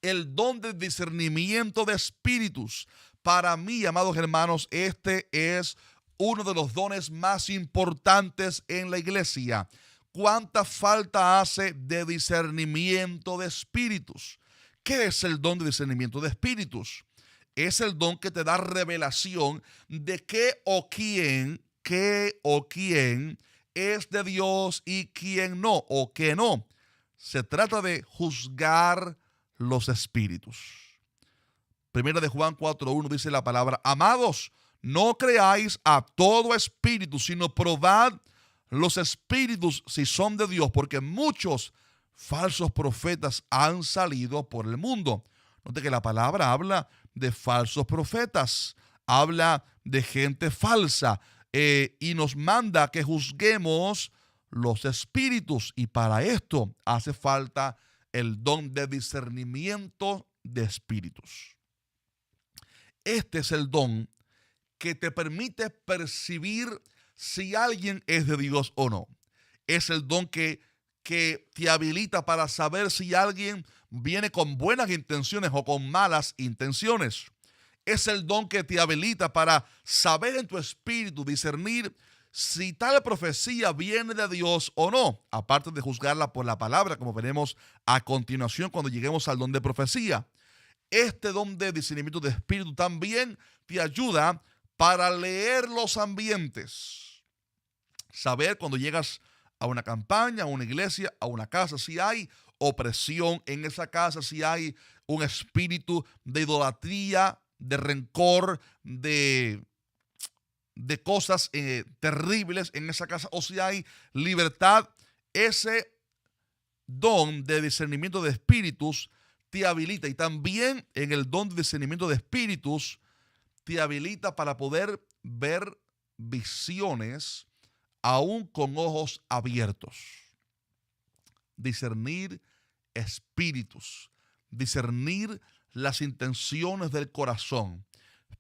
el don de discernimiento de espíritus. Para mí, amados hermanos, este es uno de los dones más importantes en la iglesia. ¿Cuánta falta hace de discernimiento de espíritus? ¿Qué es el don de discernimiento de espíritus? Es el don que te da revelación de qué o quién es de Dios y quién no, o qué no. Se trata de juzgar los espíritus. Primera de Juan 4:1 dice la palabra, amados, no creáis a todo espíritu, sino probad los espíritus si son de Dios, porque muchos falsos profetas han salido por el mundo. Note que la palabra habla de falsos profetas, habla de gente falsa y nos manda que juzguemos los espíritus, y para esto hace falta el don de discernimiento de espíritus. Este es el don que te permite percibir si alguien es de Dios o no. Es el don que te habilita para saber si alguien viene con buenas intenciones o con malas intenciones. Es el don que te habilita para saber en tu espíritu, discernir si tal profecía viene de Dios o no, aparte de juzgarla por la palabra, como veremos a continuación cuando lleguemos al don de profecía. Este don de discernimiento de espíritu también te ayuda para leer los ambientes. Saber cuando llegas a una campaña, a una iglesia, a una casa, si hay opresión en esa casa, si hay un espíritu de idolatría, de rencor, de cosas terribles en esa casa, o si hay libertad. Ese don de discernimiento de espíritus te habilita, y también en el don de discernimiento de espíritus te habilita para poder ver visiones aún con ojos abiertos. Discernir espíritus, discernir las intenciones del corazón.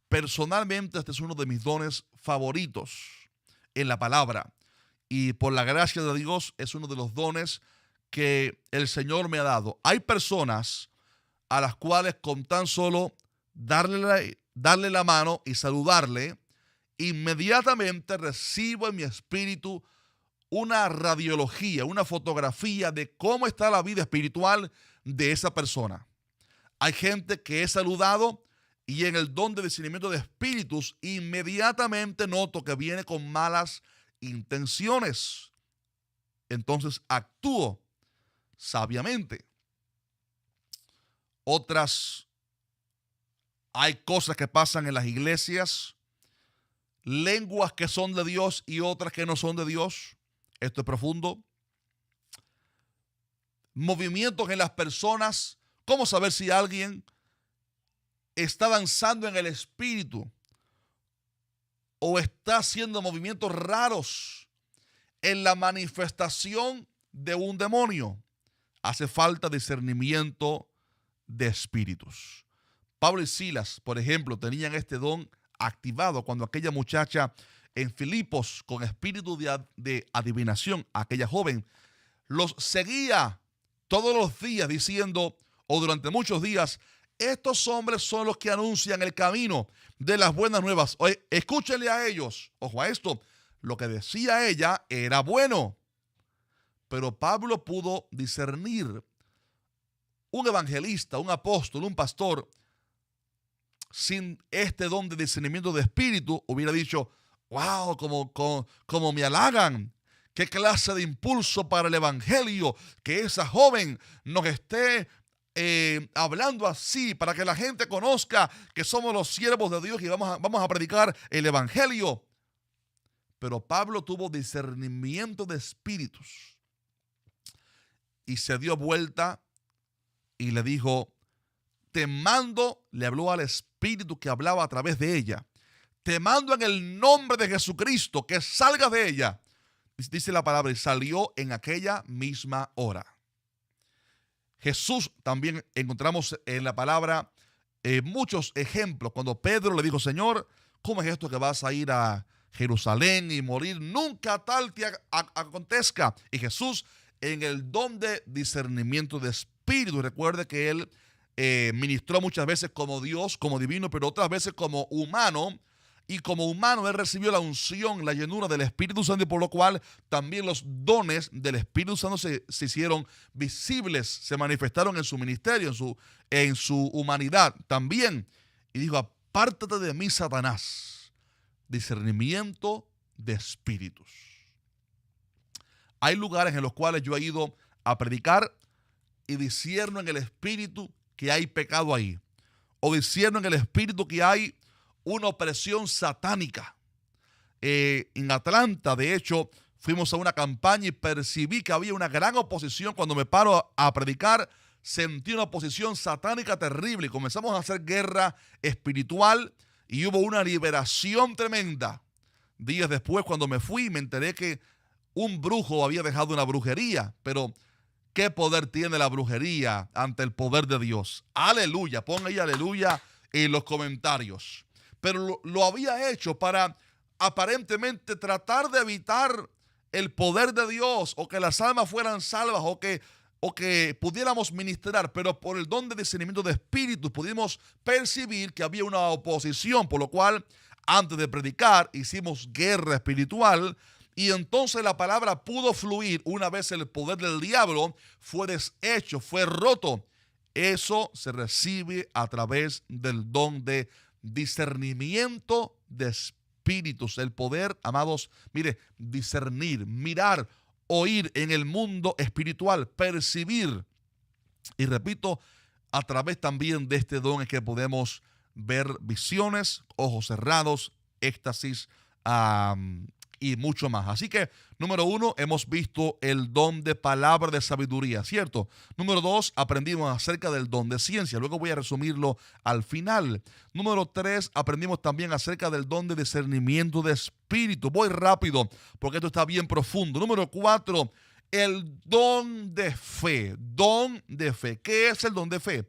Personalmente, este es uno de mis dones favoritos en la palabra, y por la gracia de Dios es uno de los dones que el Señor me ha dado. Hay personas a las cuales con tan solo darle la mano y saludarle, inmediatamente recibo en mi espíritu una radiología, una fotografía de cómo está la vida espiritual de esa persona. Hay gente que es saludado y en el don de discernimiento de espíritus inmediatamente noto que viene con malas intenciones. Entonces actúo sabiamente. Otras, hay cosas que pasan en las iglesias, lenguas que son de Dios y otras que no son de Dios. Esto es profundo. Movimientos en las personas. ¿Cómo saber si alguien está danzando en el espíritu o está haciendo movimientos raros en la manifestación de un demonio? Hace falta discernimiento de espíritus. Pablo y Silas, por ejemplo, tenían este don activado cuando aquella muchacha en Filipos con espíritu de adivinación, aquella joven, los seguía todos los días diciendo, o durante muchos días, estos hombres son los que anuncian el camino de las buenas nuevas. Oye, escúchenle a ellos. Ojo a esto, lo que decía ella era bueno, pero Pablo pudo discernir. Un evangelista, un apóstol, un pastor, sin este don de discernimiento de espíritu, hubiera dicho, wow, como me halagan. Qué clase de impulso para el evangelio que esa joven nos esté hablando así, para que la gente conozca que somos los siervos de Dios y vamos a predicar el evangelio. Pero Pablo tuvo discernimiento de espíritus y se dio vuelta y le dijo, te mando, le habló al espíritu que hablaba a través de ella, te mando en el nombre de Jesucristo que salgas de ella. Dice la palabra, y salió en aquella misma hora. Jesús también encontramos en la palabra muchos ejemplos. Cuando Pedro le dijo, Señor, ¿cómo es esto que vas a ir a Jerusalén y morir? Nunca tal te acontezca. Y Jesús, en el don de discernimiento de espíritu, recuerde que él ministró muchas veces como Dios, como divino, pero otras veces como humano. Y como humano él recibió la unción, la llenura del Espíritu Santo, y por lo cual también los dones del Espíritu Santo se hicieron visibles, se manifestaron en su ministerio, en su humanidad también. Y dijo, apártate de mí, Satanás. Discernimiento de espíritus. Hay lugares en los cuales yo he ido a predicar y discierno en el espíritu que hay pecado ahí. O discierno en el espíritu que hay una opresión satánica. En Atlanta, de hecho, fuimos a una campaña y percibí que había una gran oposición. Cuando me paro a predicar, sentí una oposición satánica terrible y comenzamos a hacer guerra espiritual y hubo una liberación tremenda. Días después, cuando me fui, me enteré que un brujo había dejado una brujería, pero ¿qué poder tiene la brujería ante el poder de Dios? Aleluya, ponga ahí aleluya en los comentarios. Pero lo había hecho para aparentemente tratar de evitar el poder de Dios, o que las almas fueran salvas, o que pudiéramos ministrar, pero por el don de discernimiento de espíritus pudimos percibir que había una oposición, por lo cual antes de predicar hicimos guerra espiritual. Y entonces la palabra pudo fluir. Una vez el poder del diablo fue deshecho, fue roto. Eso se recibe a través del don de discernimiento de espíritus. El poder, amados, mire, discernir, mirar, oír en el mundo espiritual, percibir. Y repito, a través también de este don es que podemos ver visiones, ojos cerrados, éxtasis, y mucho más. Así que, número 1, hemos visto el don de palabra de sabiduría, ¿cierto? Número 2, aprendimos acerca del don de ciencia. Luego voy a resumirlo al final. Número 3, aprendimos también acerca del don de discernimiento de espíritu. Voy rápido porque esto está bien profundo. Número 4, el don de fe. Don de fe. ¿Qué es el don de fe?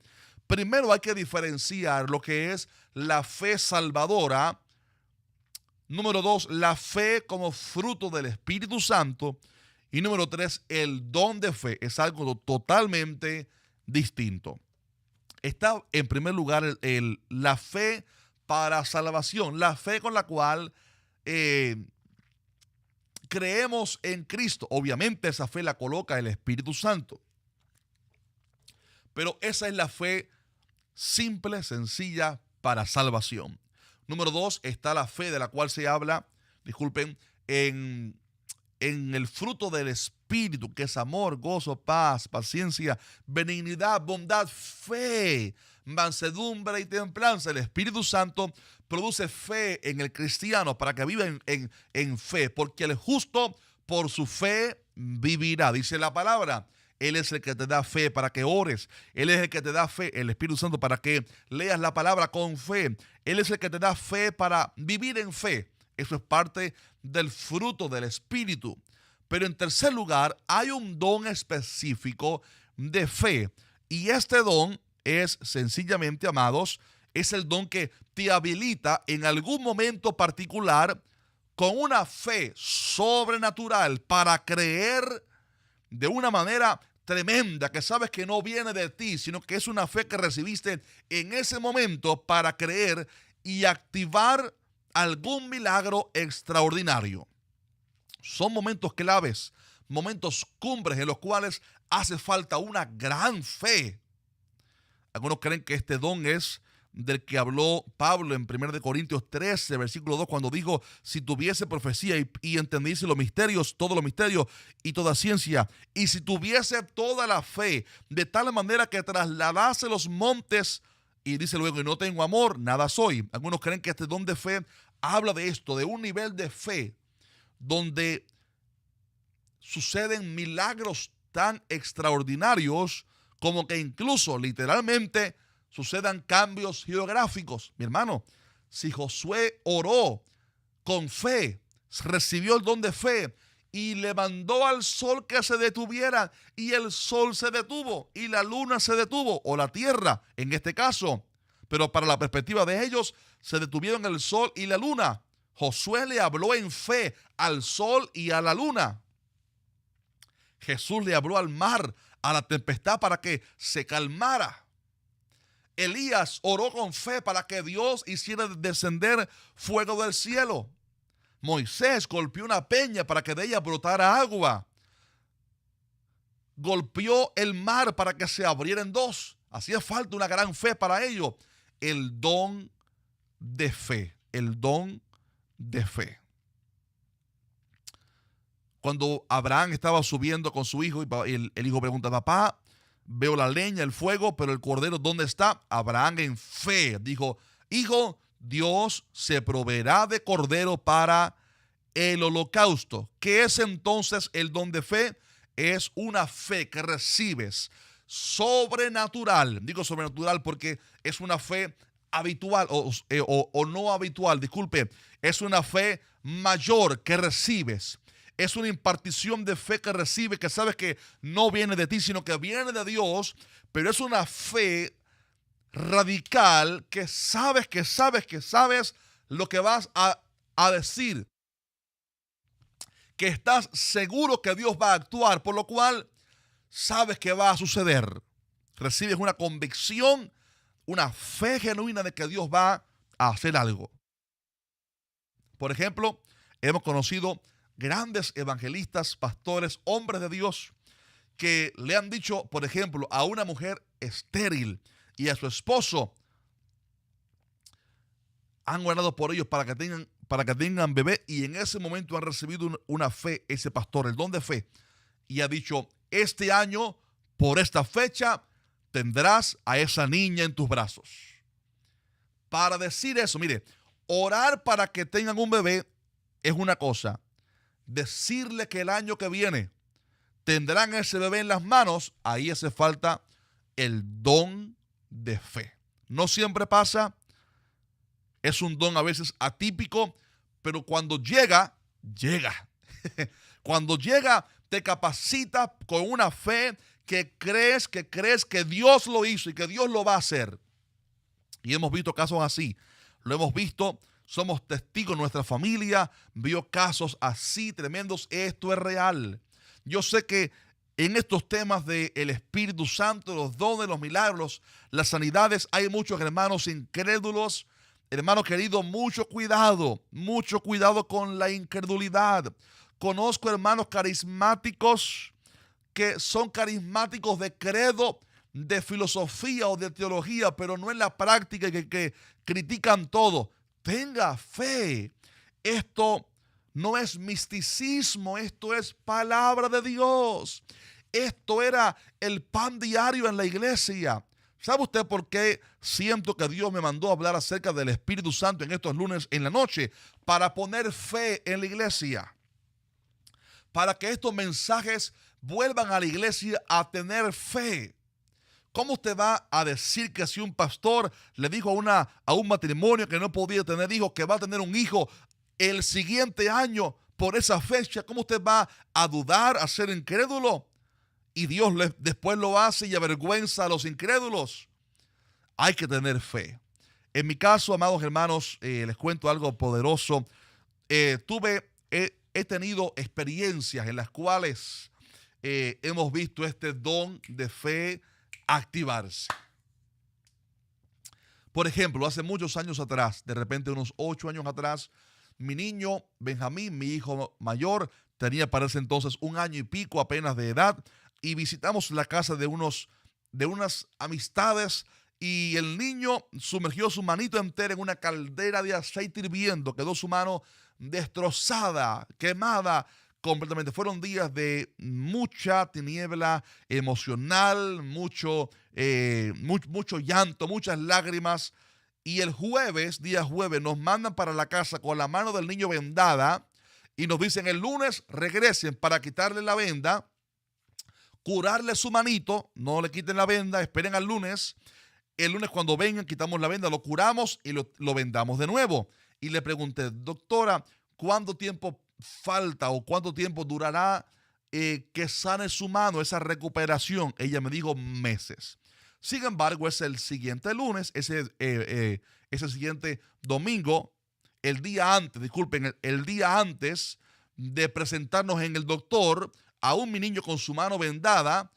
Primero hay que diferenciar lo que es la fe salvadora. Número 2, la fe como fruto del Espíritu Santo. Y número 3, el don de fe es algo totalmente distinto. Está en primer lugar la fe para salvación, la fe con la cual creemos en Cristo. Obviamente esa fe la coloca el Espíritu Santo. Pero esa es la fe simple, sencilla, para salvación. Número 2, está la fe de la cual se habla, en el fruto del Espíritu, que es amor, gozo, paz, paciencia, benignidad, bondad, fe, mansedumbre y templanza. El Espíritu Santo produce fe en el cristiano para que viva en fe, porque el justo por su fe vivirá. Dice la palabra. Él es el que te da fe para que ores. Él es el que te da fe, el Espíritu Santo, para que leas la palabra con fe. Él es el que te da fe para vivir en fe. Eso es parte del fruto del Espíritu. Pero en tercer lugar, hay un don específico de fe. Y este don es sencillamente, amados, es el don que te habilita en algún momento particular con una fe sobrenatural para creer de una manera tremenda, que sabes que no viene de ti, sino que es una fe que recibiste en ese momento para creer y activar algún milagro extraordinario. Son momentos claves, momentos cumbres en los cuales hace falta una gran fe. Algunos creen que este don es del que habló Pablo en 1 Corintios 13, versículo 2, cuando dijo: si tuviese profecía y entendiese los misterios, todos los misterios y toda ciencia, y si tuviese toda la fe, de tal manera que trasladase los montes, y dice luego: y no tengo amor, nada soy. Algunos creen que este don de fe habla de esto, de un nivel de fe donde suceden milagros tan extraordinarios como que incluso literalmente sucedan cambios geográficos. Mi hermano, si Josué oró con fe, recibió el don de fe y le mandó al sol que se detuviera, y el sol se detuvo y la luna se detuvo, o la tierra en este caso, pero para la perspectiva de ellos se detuvieron el sol y la luna. Josué le habló en fe al sol y a la luna. Jesús le habló al mar, a la tempestad, para que se calmara. Elías oró con fe para que Dios hiciera descender fuego del cielo. Moisés golpeó una peña para que de ella brotara agua. Golpeó el mar para que se abriera en dos. Hacía falta una gran fe para ello. El don de fe. El don de fe. Cuando Abraham estaba subiendo con su hijo, y el hijo pregunta: papá, veo la leña, el fuego, pero el cordero, ¿dónde está? Abraham en fe dijo: hijo, Dios se proveerá de cordero para el holocausto. ¿Qué es entonces el don de fe? Es una fe que recibes sobrenatural. Digo sobrenatural porque es una fe habitual o no habitual, disculpe. Es una fe mayor que recibes. Es una impartición de fe que recibe, que sabes que no viene de ti, sino que viene de Dios, pero es una fe radical que sabes lo que vas a decir, que estás seguro que Dios va a actuar, por lo cual sabes que va a suceder. Recibes una convicción, una fe genuina de que Dios va a hacer algo. Por ejemplo, hemos conocido grandes evangelistas, pastores, hombres de Dios, que le han dicho, por ejemplo, a una mujer estéril y a su esposo, han orado por ellos para que tengan bebé, y en ese momento han recibido una fe, ese pastor, el don de fe, y ha dicho: este año, por esta fecha, tendrás a esa niña en tus brazos. Para decir eso, mire, orar para que tengan un bebé es una cosa. Decirle que el año que viene tendrán ese bebé en las manos, ahí hace falta el don de fe. No siempre pasa, es un don a veces atípico, pero cuando llega, llega. Cuando llega, te capacita con una fe que crees que Dios lo hizo y que Dios lo va a hacer. Y hemos visto casos así, lo hemos visto. Somos testigos, nuestra familia vio casos así tremendos. Esto es real. Yo sé que en estos temas del Espíritu Santo, los dones, los milagros, las sanidades, hay muchos hermanos incrédulos. Hermano querido, mucho cuidado con la incredulidad, conozco hermanos carismáticos que son carismáticos de credo, de filosofía o de teología, pero no en la práctica, que critican todo. Tenga fe. Esto no es misticismo, esto es palabra de Dios. Esto era el pan diario en la iglesia. ¿Sabe usted por qué siento que Dios me mandó a hablar acerca del Espíritu Santo en estos lunes en la noche? Para poner fe en la iglesia. Para que estos mensajes vuelvan a la iglesia a tener fe. ¿Cómo usted va a decir que si un pastor le dijo a un matrimonio que no podía tener hijos, que va a tener un hijo el siguiente año por esa fecha? ¿Cómo usted va a dudar, a ser incrédulo? Y Dios después lo hace y avergüenza a los incrédulos. Hay que tener fe. En mi caso, amados hermanos, les cuento algo poderoso. He tenido experiencias en las cuales hemos visto este don de fe activarse. Por ejemplo, hace muchos años atrás, de repente unos 8 años atrás, mi niño Benjamín, mi hijo mayor, tenía para ese entonces 1 año y pico apenas de edad, y visitamos la casa de unas amistades, y el niño sumergió su manito entera en una caldera de aceite hirviendo. Quedó su mano destrozada, quemada completamente. Fueron días de mucha tiniebla emocional, mucho llanto, muchas lágrimas. Y el día jueves, nos mandan para la casa con la mano del niño vendada y nos dicen: el lunes regresen para quitarle la venda, curarle su manito, no le quiten la venda, esperen al lunes. El lunes cuando vengan, quitamos la venda, lo curamos y lo vendamos de nuevo. Y le pregunté: doctora, ¿cuánto tiempo falta o cuánto tiempo durará que sane su mano, esa recuperación? Ella me dijo: meses. Sin embargo, es el siguiente lunes, ese siguiente domingo, el día antes de presentarnos en el doctor, aún mi niño con su mano vendada,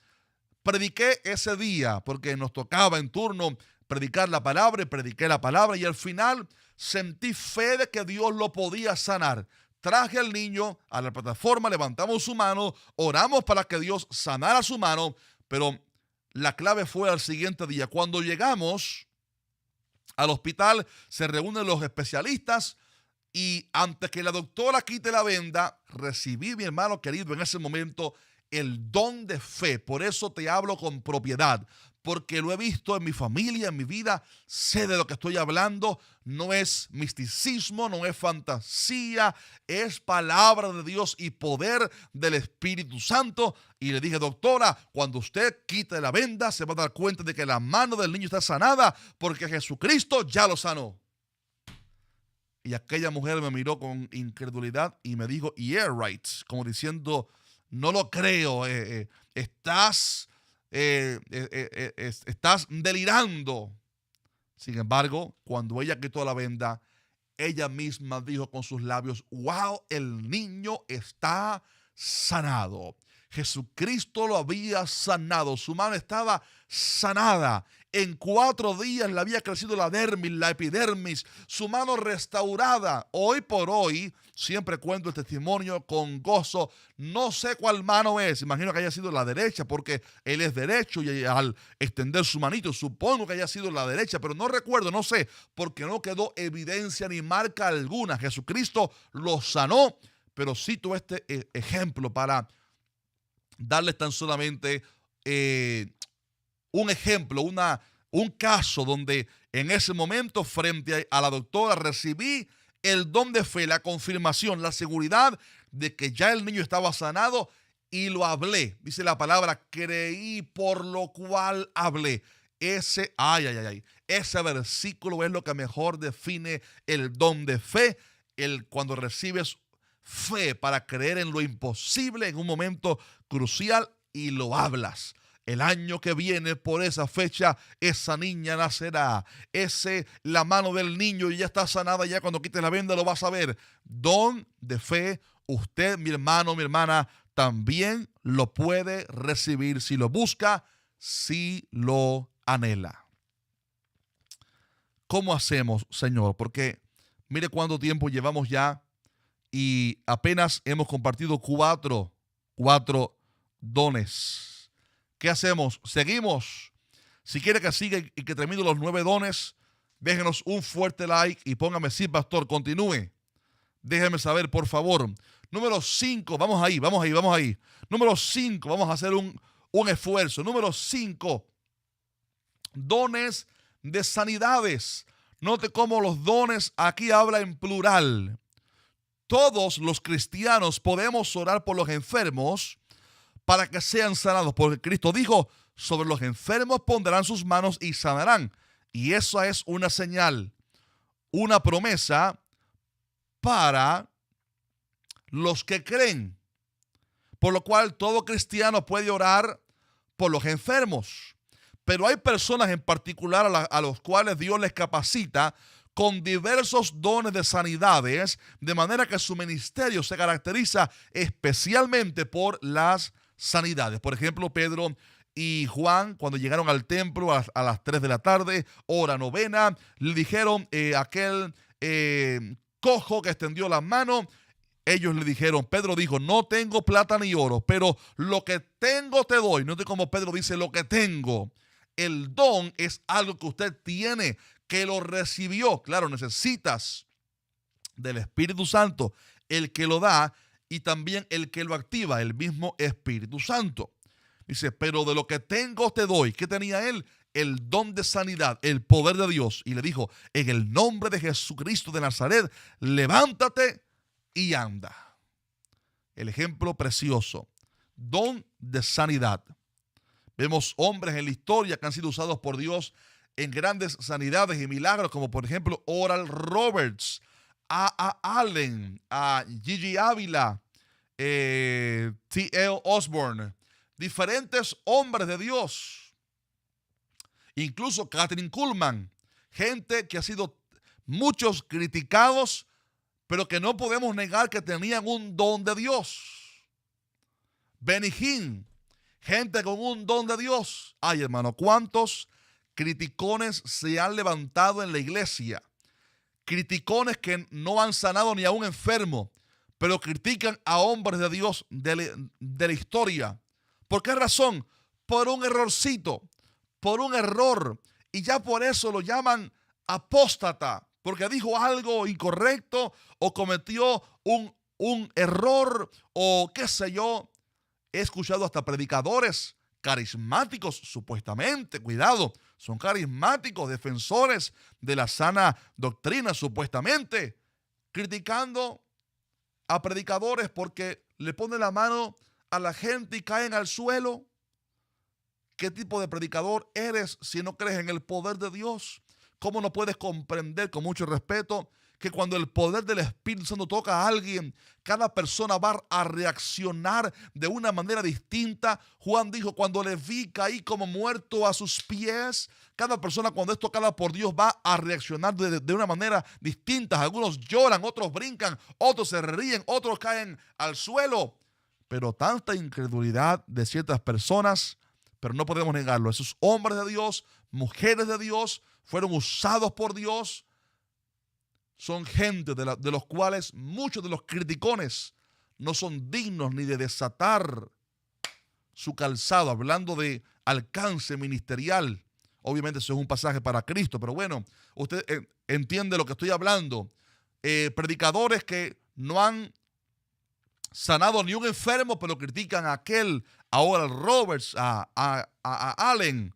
prediqué ese día porque nos tocaba en turno predicar la palabra, y prediqué la palabra, y al final sentí fe de que Dios lo podía sanar. Traje al niño a la plataforma, levantamos su mano, oramos para que Dios sanara su mano, pero la clave fue al siguiente día. Cuando llegamos al hospital, se reúnen los especialistas y antes que la doctora quite la venda, recibí, mi hermano querido, en ese momento el don de fe. Por eso te hablo con propiedad, porque lo he visto en mi familia, en mi vida, sé de lo que estoy hablando. No es misticismo, no es fantasía, es palabra de Dios y poder del Espíritu Santo. Y le dije: doctora, cuando usted quite la venda, se va a dar cuenta de que la mano del niño está sanada, porque Jesucristo ya lo sanó. Y aquella mujer me miró con incredulidad y me dijo: yeah, right, como diciendo: no lo creo, estás delirando. Sin embargo, cuando ella quitó la venda, ella misma dijo con sus labios: wow, el niño está sanado. Jesucristo lo había sanado, su mano estaba sanada. En 4 días le había crecido la dermis, la epidermis, su mano restaurada. Hoy por hoy, siempre cuento el testimonio con gozo. No sé cuál mano es, imagino que haya sido la derecha, porque él es derecho y al extender su manito, supongo que haya sido la derecha, pero no recuerdo, no sé, porque no quedó evidencia ni marca alguna. Jesucristo lo sanó, pero cito este ejemplo para darles tan solamente un ejemplo, un caso donde en ese momento frente a la doctora recibí el don de fe, la confirmación, la seguridad de que ya el niño estaba sanado, y lo hablé. Dice la palabra: creí, por lo cual hablé. Ese versículo es lo que mejor define el don de fe. Cuando recibes fe para creer en lo imposible en un momento crucial y lo hablas. El año que viene, por esa fecha, esa niña nacerá. La mano del niño ya está sanada. Ya cuando quites la venda lo vas a ver. Don de fe. Usted, mi hermano, mi hermana, también lo puede recibir si lo busca, si lo anhela. ¿Cómo hacemos, Señor? Porque mire cuánto tiempo llevamos ya y apenas hemos compartido cuatro dones. ¿Qué hacemos? Seguimos. Si quiere que siga y que termine los 9 dones, déjenos un fuerte like y póngame sí, pastor, continúe. Déjeme saber, por favor. Número 5, vamos ahí. Número 5, vamos a hacer un esfuerzo. Número 5, dones de sanidades. Note cómo los dones aquí habla en plural. Todos los cristianos podemos orar por los enfermos para que sean sanados, porque Cristo dijo, sobre los enfermos pondrán sus manos y sanarán. Y eso es una señal, una promesa para los que creen. Por lo cual todo cristiano puede orar por los enfermos. Pero hay personas en particular a los cuales Dios les capacita con diversos dones de sanidades, de manera que su ministerio se caracteriza especialmente por las sanidades. Por ejemplo, Pedro y Juan, cuando llegaron al templo a las 3 de la tarde, hora novena, le dijeron aquel cojo que extendió la mano, ellos le dijeron, Pedro dijo, no tengo plata ni oro, pero lo que tengo te doy. No sé cómo Pedro dice lo que tengo. El don es algo que usted tiene, que lo recibió. Claro, necesitas del Espíritu Santo, el que lo da, y también el que lo activa, el mismo Espíritu Santo. Dice, pero de lo que tengo te doy. ¿Qué tenía él? El don de sanidad, el poder de Dios. Y le dijo, en el nombre de Jesucristo de Nazaret, levántate y anda. El ejemplo precioso. Don de sanidad. Vemos hombres en la historia que han sido usados por Dios en grandes sanidades y milagros, como por ejemplo Oral Roberts, A. Allen, a Gigi Ávila, T.L. Osborne, diferentes hombres de Dios, incluso Kathryn Kuhlman, gente que ha sido muchos criticados, pero que no podemos negar que tenían un don de Dios. Benny Hinn, gente con un don de Dios. Ay, hermano, ¿cuántos criticones se han levantado en la iglesia? Criticones que no han sanado ni a un enfermo, pero critican a hombres de Dios de la historia. ¿Por qué razón? Por un errorcito, por un error. Y ya por eso lo llaman apóstata, porque dijo algo incorrecto o cometió un error o qué sé yo. He escuchado hasta predicadores carismáticos, supuestamente, cuidado, son carismáticos, defensores de la sana doctrina, supuestamente, criticando a predicadores porque le ponen la mano a la gente y caen al suelo. ¿Qué tipo de predicador eres si no crees en el poder de Dios? ¿Cómo no puedes comprender, con mucho respeto, que cuando el poder del Espíritu Santo toca a alguien, cada persona va a reaccionar de una manera distinta? Juan dijo, cuando le vi caí como muerto a sus pies. Cada persona cuando es tocada por Dios va a reaccionar de una manera distinta. Algunos lloran, otros brincan, otros se ríen, otros caen al suelo. Pero tanta incredulidad de ciertas personas, pero no podemos negarlo. Esos hombres de Dios, mujeres de Dios, fueron usados por Dios. Son gente de los cuales muchos de los criticones no son dignos ni de desatar su calzado, hablando de alcance ministerial. Obviamente eso es un pasaje para Cristo, pero bueno, usted entiende lo que estoy hablando. Predicadores que no han sanado ni un enfermo, pero critican a aquel, ahora a Roberts, a Allen,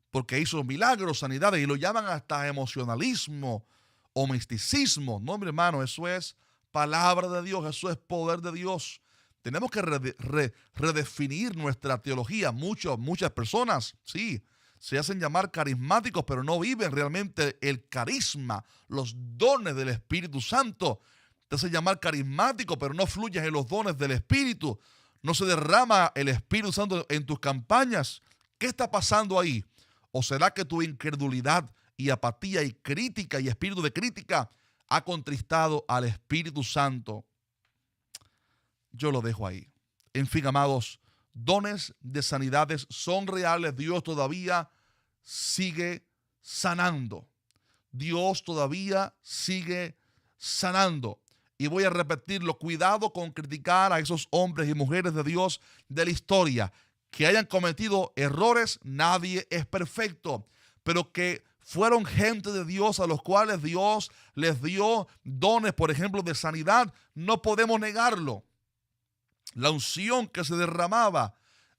porque hizo milagros, sanidades, y lo llaman hasta emocionalismo o misticismo. No, mi hermano, eso es palabra de Dios, eso es poder de Dios. Tenemos que redefinir nuestra teología. Muchas personas, sí, se hacen llamar carismáticos, pero no viven realmente el carisma, los dones del Espíritu Santo. Te hacen llamar carismático, pero no fluyes en los dones del Espíritu. No se derrama el Espíritu Santo en tus campañas. ¿Qué está pasando ahí? ¿O será que tu incredulidad y apatía y crítica y espíritu de crítica ha contristado al Espíritu Santo? Yo lo dejo ahí. En fin, amados, dones de sanidades son reales. Dios todavía sigue sanando. Dios todavía sigue sanando. y voy a repetirlo, cuidado con criticar a esos hombres y mujeres de Dios de la historia, que hayan cometido errores. Nadie es perfecto, pero que fueron gente de Dios a los cuales Dios les dio dones, por ejemplo, de sanidad. No podemos negarlo. La unción que se derramaba,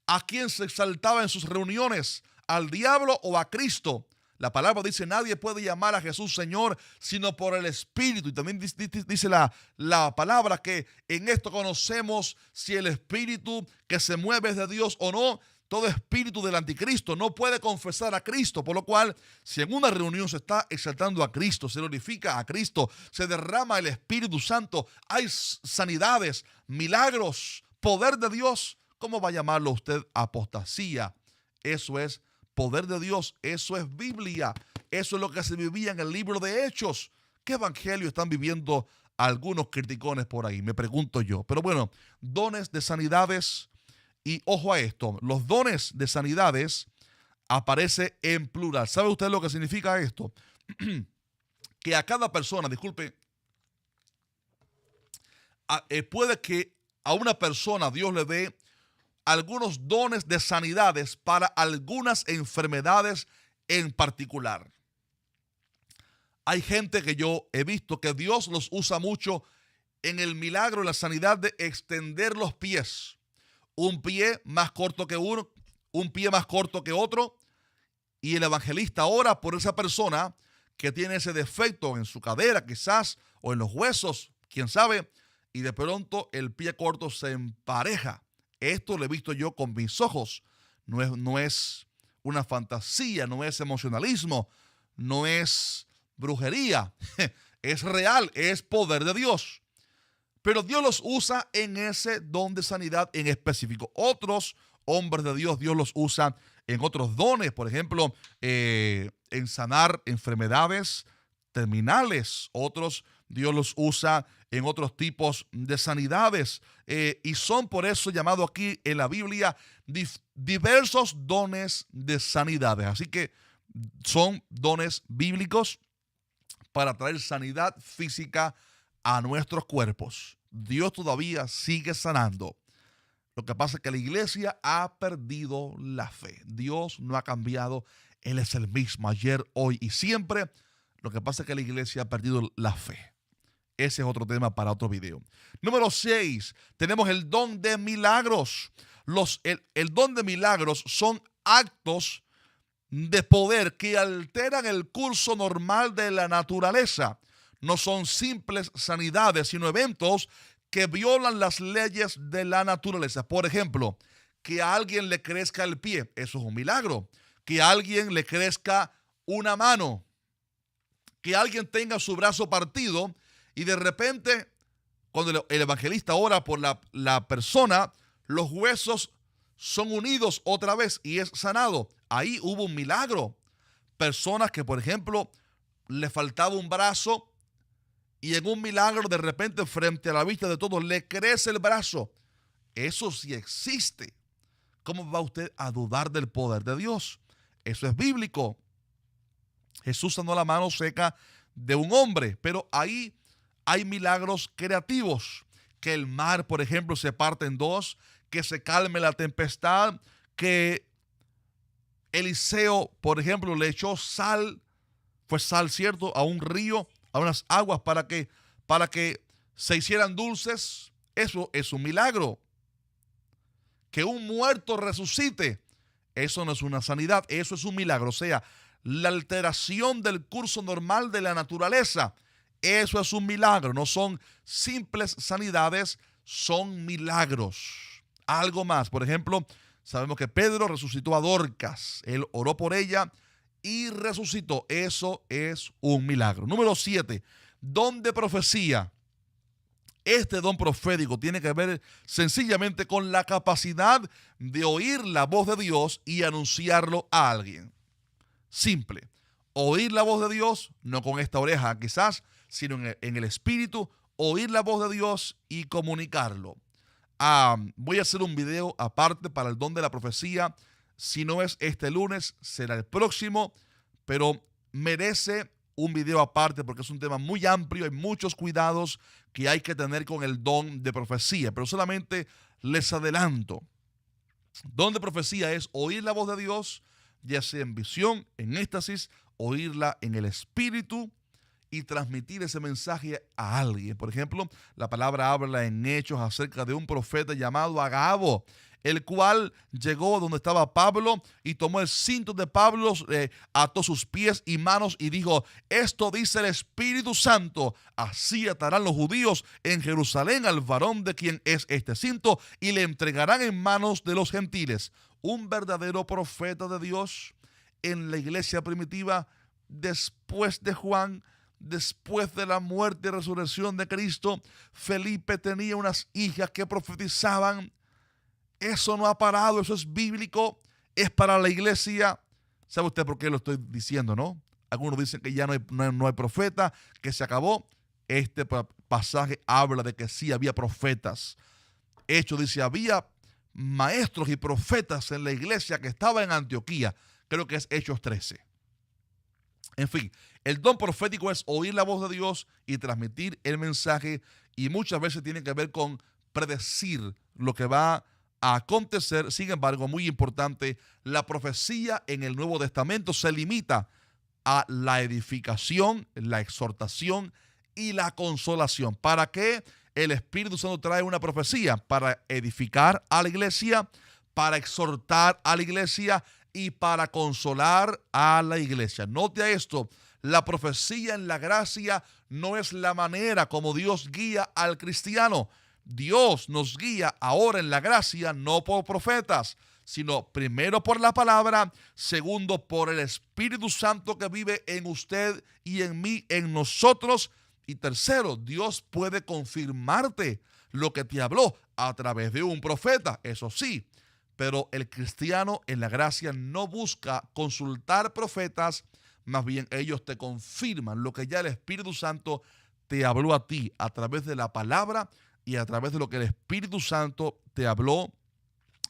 ¿a quién se exaltaba en sus reuniones? ¿Al diablo o a Cristo? La palabra dice, nadie puede llamar a Jesús Señor sino por el Espíritu. Y también dice la palabra que en esto conocemos si el Espíritu que se mueve es de Dios o no. Todo espíritu del anticristo no puede confesar a Cristo, por lo cual, si en una reunión se está exaltando a Cristo, se glorifica a Cristo, se derrama el Espíritu Santo, hay sanidades, milagros, poder de Dios, ¿cómo va a llamarlo usted apostasía? Eso es poder de Dios, eso es Biblia, eso es lo que se vivía en el libro de Hechos. ¿Qué evangelio están viviendo algunos criticones por ahí? Me pregunto yo. Pero bueno, dones de sanidades. Y ojo a esto, los dones de sanidades aparece en plural. ¿Sabe usted lo que significa esto? Que a cada persona, disculpe, puede que a una persona Dios le dé algunos dones de sanidades para algunas enfermedades en particular. Hay gente que yo he visto que Dios los usa mucho en el milagro, en la sanidad de extender los pies. Un pie más corto que uno, un pie más corto que otro, y el evangelista ora por esa persona que tiene ese defecto en su cadera quizás, o en los huesos, quién sabe, y de pronto el pie corto se empareja. Esto lo he visto yo con mis ojos. No es una fantasía, no es emocionalismo, no es brujería, es real, es poder de Dios. Pero Dios los usa en ese don de sanidad en específico. Otros hombres de Dios, Dios los usa en otros dones, por ejemplo, en sanar enfermedades terminales. Otros Dios los usa en otros tipos de sanidades. Y son por eso llamados aquí en la Biblia diversos dones de sanidades. Así que son dones bíblicos para traer sanidad física a nuestros cuerpos. Dios todavía sigue sanando. Lo que pasa es que la iglesia ha perdido la fe. Dios no ha cambiado. Él es el mismo ayer, hoy y siempre. Lo que pasa es que la iglesia ha perdido la fe. Ese es otro tema para otro video. Número 6. Tenemos el don de milagros. El don de milagros son actos de poder que alteran el curso normal de la naturaleza. No son simples sanidades, sino eventos que violan las leyes de la naturaleza. Por ejemplo, que a alguien le crezca el pie, eso es un milagro. Que a alguien le crezca una mano. Que alguien tenga su brazo partido y de repente, cuando el evangelista ora por la persona, los huesos son unidos otra vez y es sanado. Ahí hubo un milagro. Personas que, por ejemplo, le faltaba un brazo, y en un milagro de repente frente a la vista de todos le crece el brazo. Eso sí existe. ¿Cómo va usted a dudar del poder de Dios? Eso es bíblico. Jesús sanó la mano seca de un hombre, pero ahí hay milagros creativos. Que el mar, por ejemplo, se parte en dos, que se calme la tempestad, que Eliseo, por ejemplo, le echó sal, fue sal, ¿cierto?, a un río, a unas aguas para que se hicieran dulces. Eso es un milagro. Que un muerto resucite, eso no es una sanidad, eso es un milagro. O sea, la alteración del curso normal de la naturaleza, eso es un milagro. No son simples sanidades, son milagros. Algo más, por ejemplo, sabemos que Pedro resucitó a Dorcas. Él oró por ella y resucitó. Eso es un milagro. Número 7, don de profecía. Este don profético tiene que ver sencillamente con la capacidad de oír la voz de Dios y anunciarlo a alguien. Simple. Oír la voz de Dios, no con esta oreja quizás, sino en el espíritu, oír la voz de Dios y comunicarlo. Voy a hacer un video aparte para el don de la profecía. Si no es este lunes, será el próximo, pero merece un video aparte porque es un tema muy amplio. Hay muchos cuidados que hay que tener con el don de profecía, pero solamente les adelanto. Don de profecía es oír la voz de Dios, ya sea en visión, en éxtasis, oírla en el espíritu y transmitir ese mensaje a alguien. Por ejemplo, la palabra habla en Hechos acerca de un profeta llamado Agabo, el cual llegó donde estaba Pablo y tomó el cinto de Pablo, ató sus pies y manos y dijo: esto dice el Espíritu Santo, así atarán los judíos en Jerusalén al varón de quien es este cinto y le entregarán en manos de los gentiles. Un verdadero profeta de Dios en la iglesia primitiva, después de Juan, después de la muerte y resurrección de Cristo. Felipe tenía unas hijas que profetizaban. Eso no ha parado, eso es bíblico, es para la iglesia. ¿Sabe usted por qué lo estoy diciendo, no? Algunos dicen que ya no hay profeta, que se acabó. Este pasaje habla de que sí había profetas. Hechos dice, había maestros y profetas en la iglesia que estaba en Antioquía. Creo que es Hechos 13. En fin, el don profético es oír la voz de Dios y transmitir el mensaje, y muchas veces tiene que ver con predecir lo que va a acontecer. Sin embargo, muy importante, la profecía en el Nuevo Testamento se limita a la edificación, la exhortación y la consolación. ¿Para qué el Espíritu Santo trae una profecía? Para edificar a la iglesia, para exhortar a la iglesia y para consolar a la iglesia. Note esto, la profecía en la gracia no es la manera como Dios guía al cristiano. Dios nos guía ahora en la gracia no por profetas, sino primero por la palabra, segundo por el Espíritu Santo que vive en usted y en mí, en nosotros, y tercero, Dios puede confirmarte lo que te habló a través de un profeta, eso sí. Pero el cristiano en la gracia no busca consultar profetas, más bien ellos te confirman lo que ya el Espíritu Santo te habló a ti a través de la palabra y a través de lo que el Espíritu Santo te habló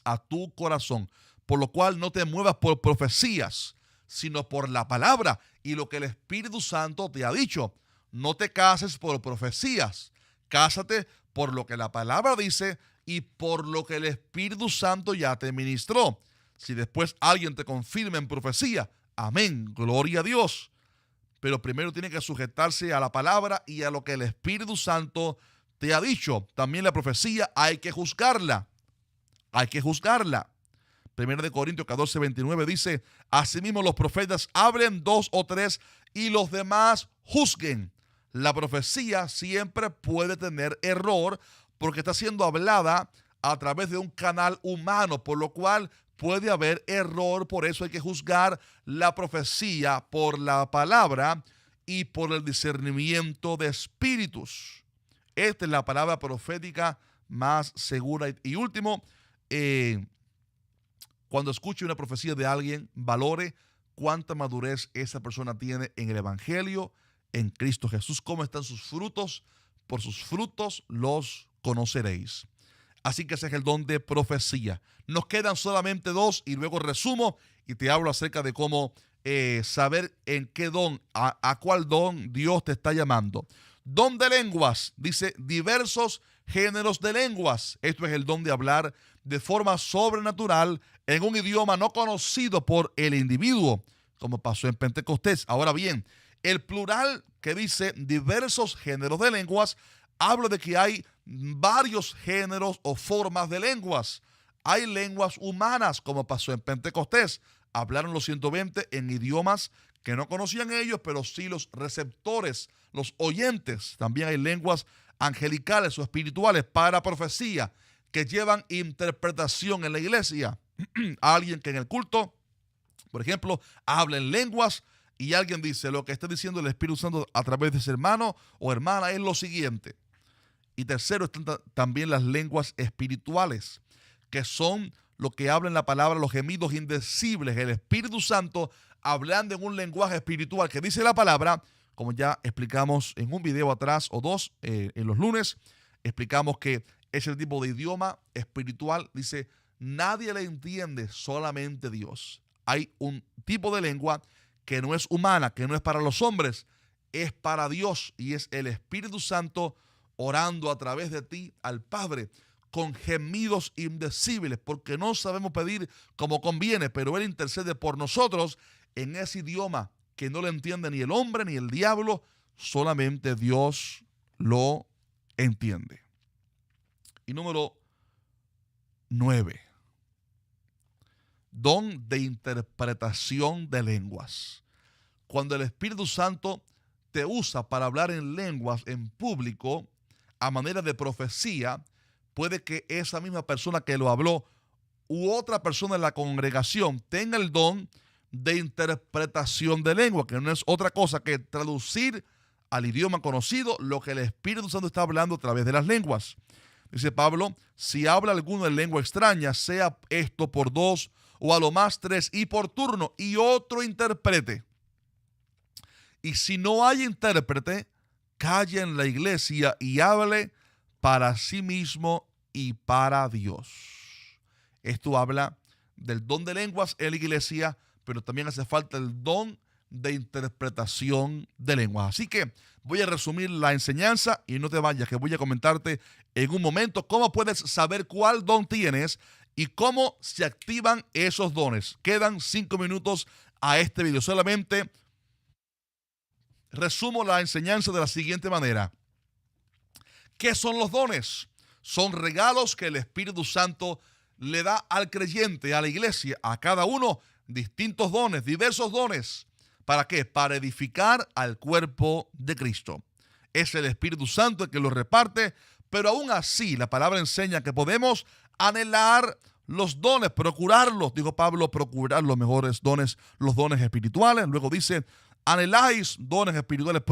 a tu corazón. Por lo cual no te muevas por profecías, sino por la palabra y lo que el Espíritu Santo te ha dicho. No te cases por profecías, cásate por lo que la palabra dice y por lo que el Espíritu Santo ya te ministró. Si después alguien te confirma en profecía, amén, gloria a Dios. Pero primero tiene que sujetarse a la palabra y a lo que el Espíritu Santo te ha dicho. También la profecía hay que juzgarla. Hay que juzgarla. 1 Corintios 14:29 dice, asimismo los profetas hablen 2 o 3 y los demás juzguen. La profecía siempre puede tener error porque está siendo hablada a través de un canal humano, por lo cual puede haber error. Por eso hay que juzgar la profecía por la palabra y por el discernimiento de espíritus. Esta es la palabra profética más segura. Y último, cuando escuche una profecía de alguien, valore cuánta madurez esa persona tiene en el Evangelio, en Cristo Jesús. ¿Cómo están sus frutos? Por sus frutos los conoceréis. Así que ese es el don de profecía. Nos quedan solamente 2 y luego resumo y te hablo acerca de cómo saber en qué don, a cuál don Dios te está llamando. Don de lenguas, dice diversos géneros de lenguas. Esto es el don de hablar de forma sobrenatural en un idioma no conocido por el individuo, como pasó en Pentecostés. Ahora bien, el plural que dice diversos géneros de lenguas habla de que hay varios géneros o formas de lenguas. Hay lenguas humanas, como pasó en Pentecostés. Hablaron los 120 en idiomas que no conocían ellos, pero sí los receptores, los oyentes. También hay lenguas angelicales o espirituales para profecía que llevan interpretación en la iglesia. Alguien que en el culto, por ejemplo, habla en lenguas y alguien dice lo que está diciendo el Espíritu Santo a través de ese hermano o hermana es lo siguiente. Y tercero, están también las lenguas espirituales, que son lo que habla en la palabra, los gemidos indecibles. El Espíritu Santo hablando en un lenguaje espiritual que dice la palabra, como ya explicamos en un video atrás o 2 en los lunes, explicamos que ese tipo de idioma espiritual, dice, nadie le entiende, solamente Dios. Hay un tipo de lengua que no es humana, que no es para los hombres, es para Dios y es el Espíritu Santo orando a través de ti al Padre con gemidos indecibles, porque no sabemos pedir como conviene, pero Él intercede por nosotros en ese idioma que no le entiende ni el hombre ni el diablo, solamente Dios lo entiende. Y número 9. Don de interpretación de lenguas. Cuando el Espíritu Santo te usa para hablar en lenguas en público, a manera de profecía, puede que esa misma persona que lo habló u otra persona en la congregación tenga el don de interpretación de lengua, que no es otra cosa que traducir al idioma conocido lo que el Espíritu Santo está hablando a través de las lenguas. Dice Pablo, si habla alguno en lengua extraña, sea esto por 2 o a lo más 3 y por turno, y otro interprete. Y si no hay intérprete, calle en la iglesia y hable para sí mismo y para Dios. Esto habla del don de lenguas en la iglesia, pero también hace falta el don de interpretación de lenguas. Así que voy a resumir la enseñanza y no te vayas, que voy a comentarte en un momento cómo puedes saber cuál don tienes y cómo se activan esos dones. Quedan 5 minutos a este video. Solamente resumo la enseñanza de la siguiente manera. ¿Qué son los dones? Son regalos que el Espíritu Santo le da al creyente, a la iglesia, a cada uno, distintos dones, diversos dones. ¿Para qué? Para edificar al cuerpo de Cristo. Es el Espíritu Santo el que los reparte, pero aún así la palabra enseña que podemos anhelar los dones, procurarlos. Dijo Pablo, procurar los mejores dones, los dones espirituales. Luego dice, anheláis dones espirituales,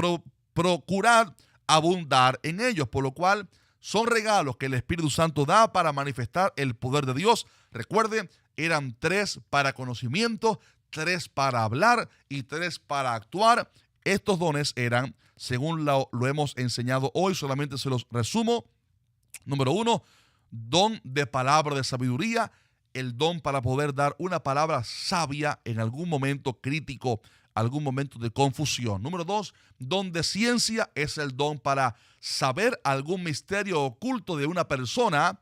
procurad abundar en ellos, por lo cual son regalos que el Espíritu Santo da para manifestar el poder de Dios. Recuerden, eran 3 para conocimiento, 3 para hablar y 3 para actuar. Estos dones eran, según lo hemos enseñado hoy, solamente se los resumo. Número 1, don de palabra de sabiduría, el don para poder dar una palabra sabia en algún momento crítico, algún momento de confusión. Número 2, don de ciencia, es el don para saber algún misterio oculto de una persona,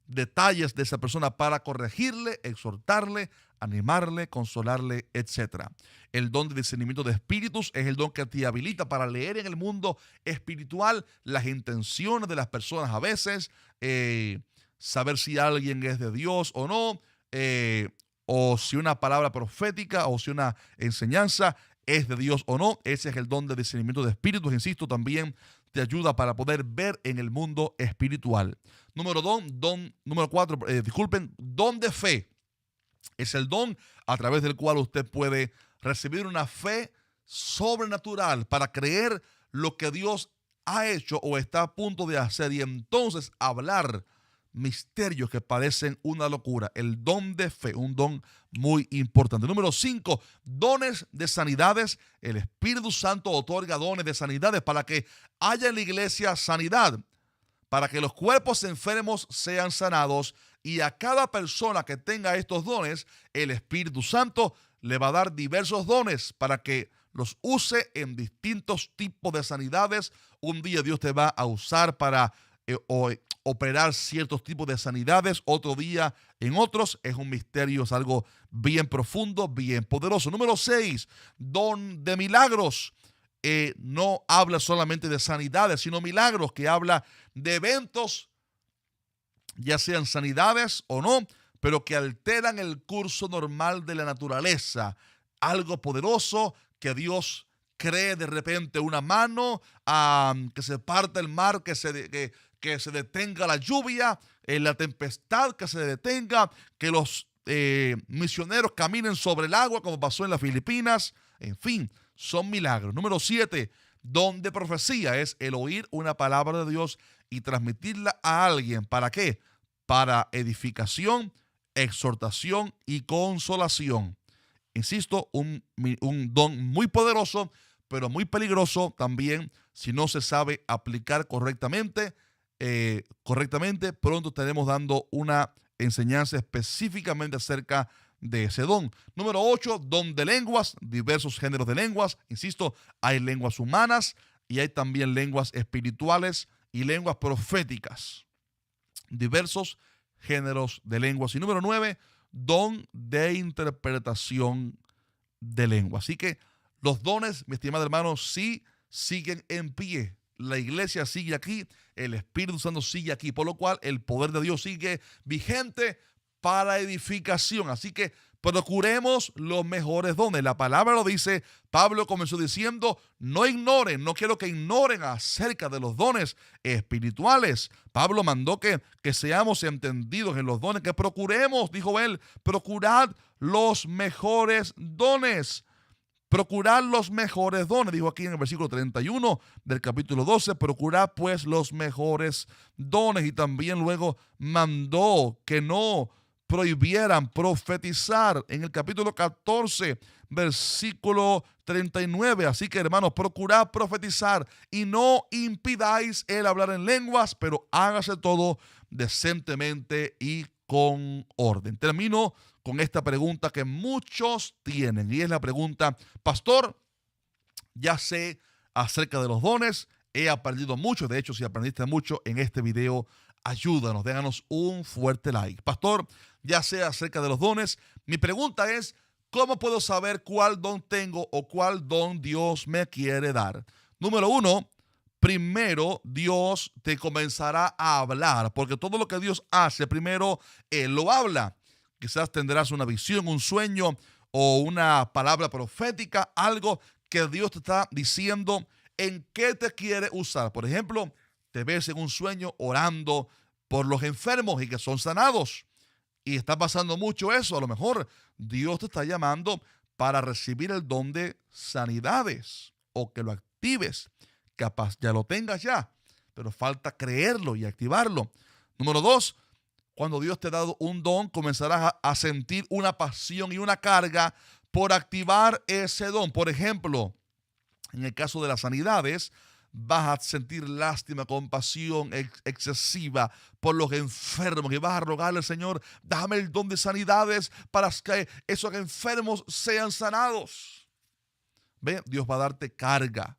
detalles de esa persona para corregirle, exhortarle, animarle, consolarle, etc. El don de discernimiento de espíritus es el don que te habilita para leer en el mundo espiritual las intenciones de las personas a veces, saber si alguien es de Dios o no, o si una palabra profética o si una enseñanza es de Dios o no. Ese es el don de discernimiento de espíritus. Insisto, también te ayuda para poder ver en el mundo espiritual. Número 4, don de fe. Es el don a través del cual usted puede recibir una fe sobrenatural para creer lo que Dios ha hecho o está a punto de hacer y entonces hablar misterios que parecen una locura. El don de fe, un don muy importante. Número 5, dones de sanidades. El Espíritu Santo otorga dones de sanidades para que haya en la iglesia sanidad, para que los cuerpos enfermos sean sanados, y a cada persona que tenga estos dones, el Espíritu Santo le va a dar diversos dones para que los use en distintos tipos de sanidades. Un día Dios te va a usar para operar ciertos tipos de sanidades, otro día en otros. Es un misterio, es algo bien profundo, bien poderoso. Número 6, don de milagros. No habla solamente de sanidades, sino milagros, que habla de eventos, ya sean sanidades o no, pero que alteran el curso normal de la naturaleza. Algo poderoso que Dios cree de repente una mano, que se parta el mar, que se detenga la lluvia, la tempestad que se detenga, que los misioneros caminen sobre el agua como pasó en las Filipinas. En fin, son milagros. Número 7, don de profecía, es el oír una palabra de Dios y transmitirla a alguien. ¿Para qué? Para edificación, exhortación y consolación. Insisto, un don muy poderoso, pero muy peligroso también si no se sabe aplicar correctamente. Pronto estaremos dando una enseñanza específicamente acerca de ese don. Número 8, don de lenguas, diversos géneros de lenguas. Insisto, hay lenguas humanas y hay también lenguas espirituales y lenguas proféticas. Diversos géneros de lenguas. Y número 9, don de interpretación de lengua. Así que los dones, mi estimado hermano, sí siguen en pie. La iglesia sigue aquí, el Espíritu Santo sigue aquí, por lo cual el poder de Dios sigue vigente para edificación. Así que procuremos los mejores dones. La palabra lo dice. Pablo comenzó diciendo, no ignoren, no quiero que ignoren acerca de los dones espirituales. Pablo mandó que seamos entendidos en los dones, que procuremos, dijo él, procurad los mejores dones. Procurad los mejores dones, dijo aquí en el versículo 31 del capítulo 12, procurad pues los mejores dones. Y también luego mandó que no prohibieran profetizar en el capítulo 14, versículo 39. Así que, hermanos, procurad profetizar y no impidáis el hablar en lenguas, pero hágase todo decentemente y con orden. Termino con esta pregunta que muchos tienen, y es la pregunta: pastor, ya sé acerca de los dones, he aprendido mucho. De hecho, si aprendiste mucho en este video, ayúdanos, déjanos un fuerte like. Pastor, ya sé acerca de los dones. Mi pregunta es, ¿cómo puedo saber cuál don tengo o cuál don Dios me quiere dar? Número 1, primero Dios te comenzará a hablar, porque todo lo que Dios hace, primero Él lo habla. Quizás tendrás una visión, un sueño o una palabra profética, algo que Dios te está diciendo en qué te quiere usar. Por ejemplo, te ves en un sueño orando por los enfermos y que son sanados. Y está pasando mucho eso. A lo mejor Dios te está llamando para recibir el don de sanidades o que lo actives. Capaz ya lo tengas ya, pero falta creerlo y activarlo. Número 2, cuando Dios te ha dado un don, comenzarás a sentir una pasión y una carga por activar ese don. Por ejemplo, en el caso de las sanidades, vas a sentir lástima, compasión excesiva por los enfermos y vas a rogarle al Señor, dame el don de sanidades para que esos enfermos sean sanados. ¿Ve? Dios va a darte carga.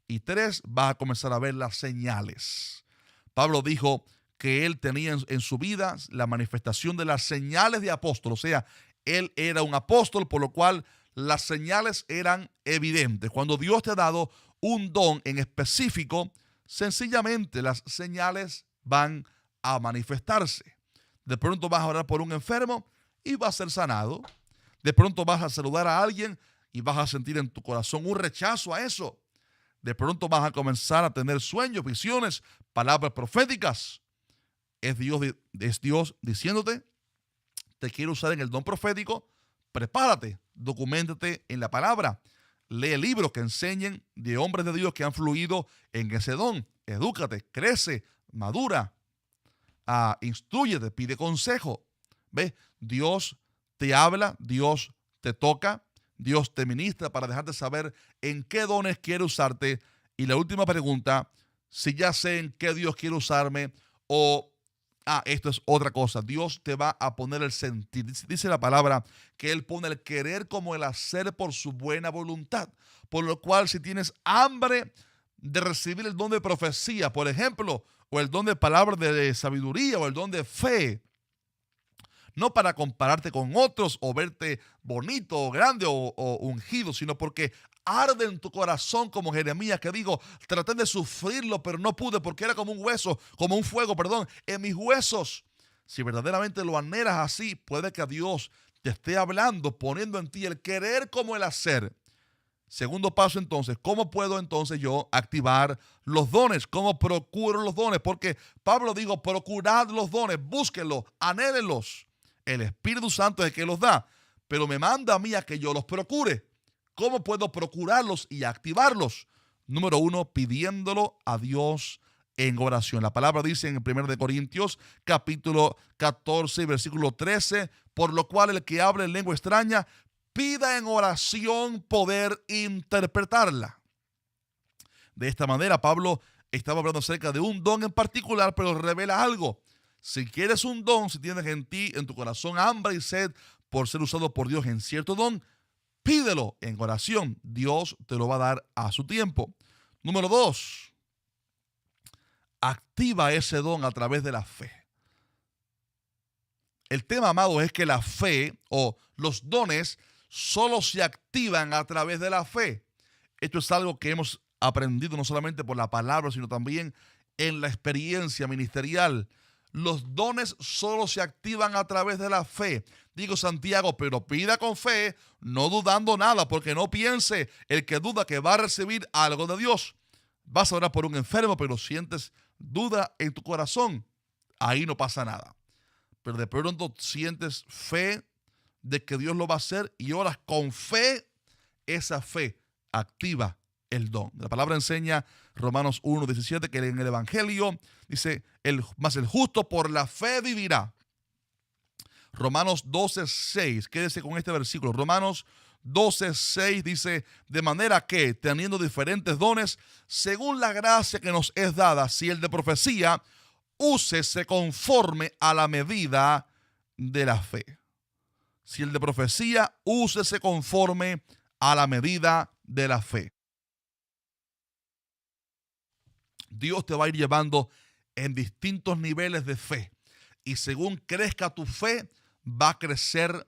Y 3, vas a comenzar a ver las señales. Pablo dijo que él tenía en su vida la manifestación de las señales de apóstol. O sea, él era un apóstol, por lo cual las señales eran evidentes. Cuando Dios te ha dado un don en específico, sencillamente las señales van a manifestarse. De pronto vas a orar por un enfermo y va a ser sanado. De pronto vas a saludar a alguien y vas a sentir en tu corazón un rechazo a eso. De pronto vas a comenzar a tener sueños, visiones, palabras proféticas. Es Dios diciéndote, te quiero usar en el don profético, prepárate, documéntate en la palabra, lee libros que enseñen de hombres de Dios que han fluido en ese don, edúcate, crece, madura, instrúyete, pide consejo. ¿Ves? Dios te habla, Dios te toca, Dios te ministra para dejarte saber en qué dones quiere usarte. Y la última pregunta, si ya sé en qué Dios quiere usarme o esto es otra cosa. Dios te va a poner el sentir. Dice la palabra que Él pone el querer como el hacer por su buena voluntad. Por lo cual, si tienes hambre de recibir el don de profecía, por ejemplo, o el don de palabra de sabiduría, o el don de fe, no para compararte con otros o verte bonito o grande o ungido, sino porque arde en tu corazón como Jeremías, que digo, traté de sufrirlo, pero no pude porque era como un hueso, como un fuego, en mis huesos. Si verdaderamente lo anhelas así, puede que a Dios te esté hablando, poniendo en ti el querer como el hacer. Segundo paso entonces, ¿cómo puedo entonces yo activar los dones? ¿Cómo procuro los dones? Porque Pablo dijo, procurad los dones, búsquenlos, anhélenlos. El Espíritu Santo es el que los da, pero me manda a mí a que yo los procure. ¿Cómo puedo procurarlos y activarlos? Número 1, pidiéndolo a Dios en oración. La palabra dice en 1 Corintios, capítulo 14, versículo 13, por lo cual el que habla en lengua extraña, pida en oración poder interpretarla. De esta manera, Pablo estaba hablando acerca de un don en particular, pero revela algo. Si quieres un don, si tienes en ti, en tu corazón, hambre y sed por ser usado por Dios en cierto don, pídelo en oración. Dios te lo va a dar a su tiempo. Número 2, activa ese don a través de la fe. El tema, amado, es que la fe o los dones solo se activan a través de la fe. Esto es algo que hemos aprendido no solamente por la palabra, sino también en la experiencia ministerial. Los dones solo se activan a través de la fe. Digo Santiago, pero pida con fe, no dudando nada, porque no piense el que duda que va a recibir algo de Dios. Vas a orar por un enfermo, pero sientes duda en tu corazón. Ahí no pasa nada. Pero de pronto sientes fe de que Dios lo va a hacer y oras con fe. Esa fe activa el don. La palabra enseña, Romanos 1:17, que en el Evangelio dice, mas el justo por la fe vivirá. Romanos 12:6, quédese con este versículo. Romanos 12:6 dice, de manera que, teniendo diferentes dones, según la gracia que nos es dada, si el de profecía, úsese conforme a la medida de la fe. Si el de profecía, úsese conforme a la medida de la fe. Dios te va a ir llevando en distintos niveles de fe. Y según crezca tu fe, va a crecer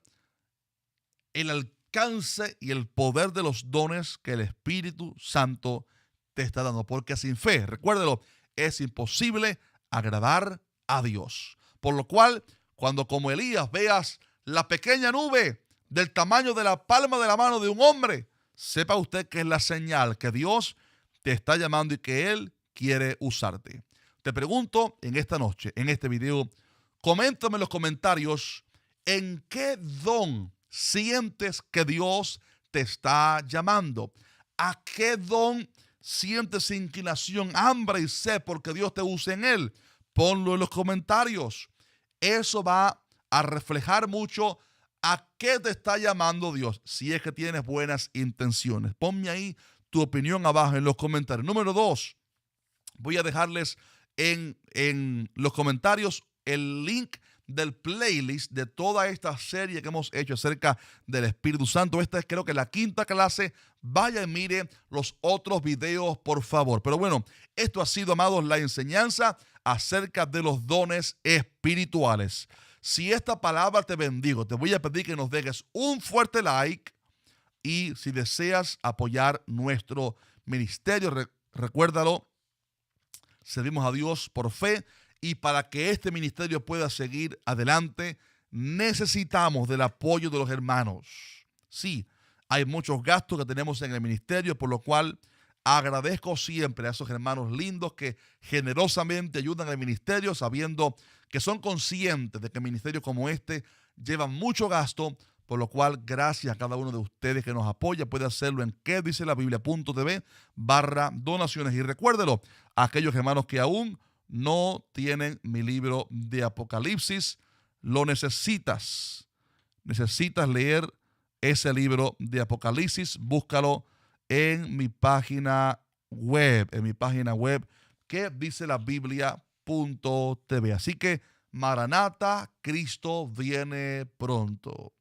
el alcance y el poder de los dones que el Espíritu Santo te está dando. Porque sin fe, recuérdelo, es imposible agradar a Dios. Por lo cual, cuando como Elías veas la pequeña nube del tamaño de la palma de la mano de un hombre, sepa usted que es la señal que Dios te está llamando y que Él quiere usarte. Te pregunto en esta noche, en este video, coméntame en los comentarios en qué don sientes que Dios te está llamando. ¿A qué don sientes inclinación, hambre y sed porque Dios te use en él? Ponlo en los comentarios. Eso va a reflejar mucho a qué te está llamando Dios, si es que tienes buenas intenciones. Ponme ahí tu opinión abajo en los comentarios. Número 2, voy a dejarles en los comentarios el link del playlist de toda esta serie que hemos hecho acerca del Espíritu Santo. Esta es, creo que, la 5ª clase. Vaya y mire los otros videos, por favor. Pero bueno, esto ha sido, amados, la enseñanza acerca de los dones espirituales. Si esta palabra te bendigo, te voy a pedir que nos dejes un fuerte like, y si deseas apoyar nuestro ministerio, recuérdalo, servimos a Dios por fe, y para que este ministerio pueda seguir adelante, necesitamos del apoyo de los hermanos. Sí, hay muchos gastos que tenemos en el ministerio, por lo cual agradezco siempre a esos hermanos lindos que generosamente ayudan al ministerio, sabiendo que son conscientes de que ministerios como este llevan mucho gasto, por lo cual gracias a cada uno de ustedes que nos apoya. Puede hacerlo en quedicela.biblia.tv/donaciones. Y recuérdelo, a aquellos hermanos que aún no tienen mi libro de Apocalipsis, lo necesitas leer ese libro de Apocalipsis. Búscalo en mi página web, que dice la Biblia.tv. Así que, Maranata, Cristo viene pronto.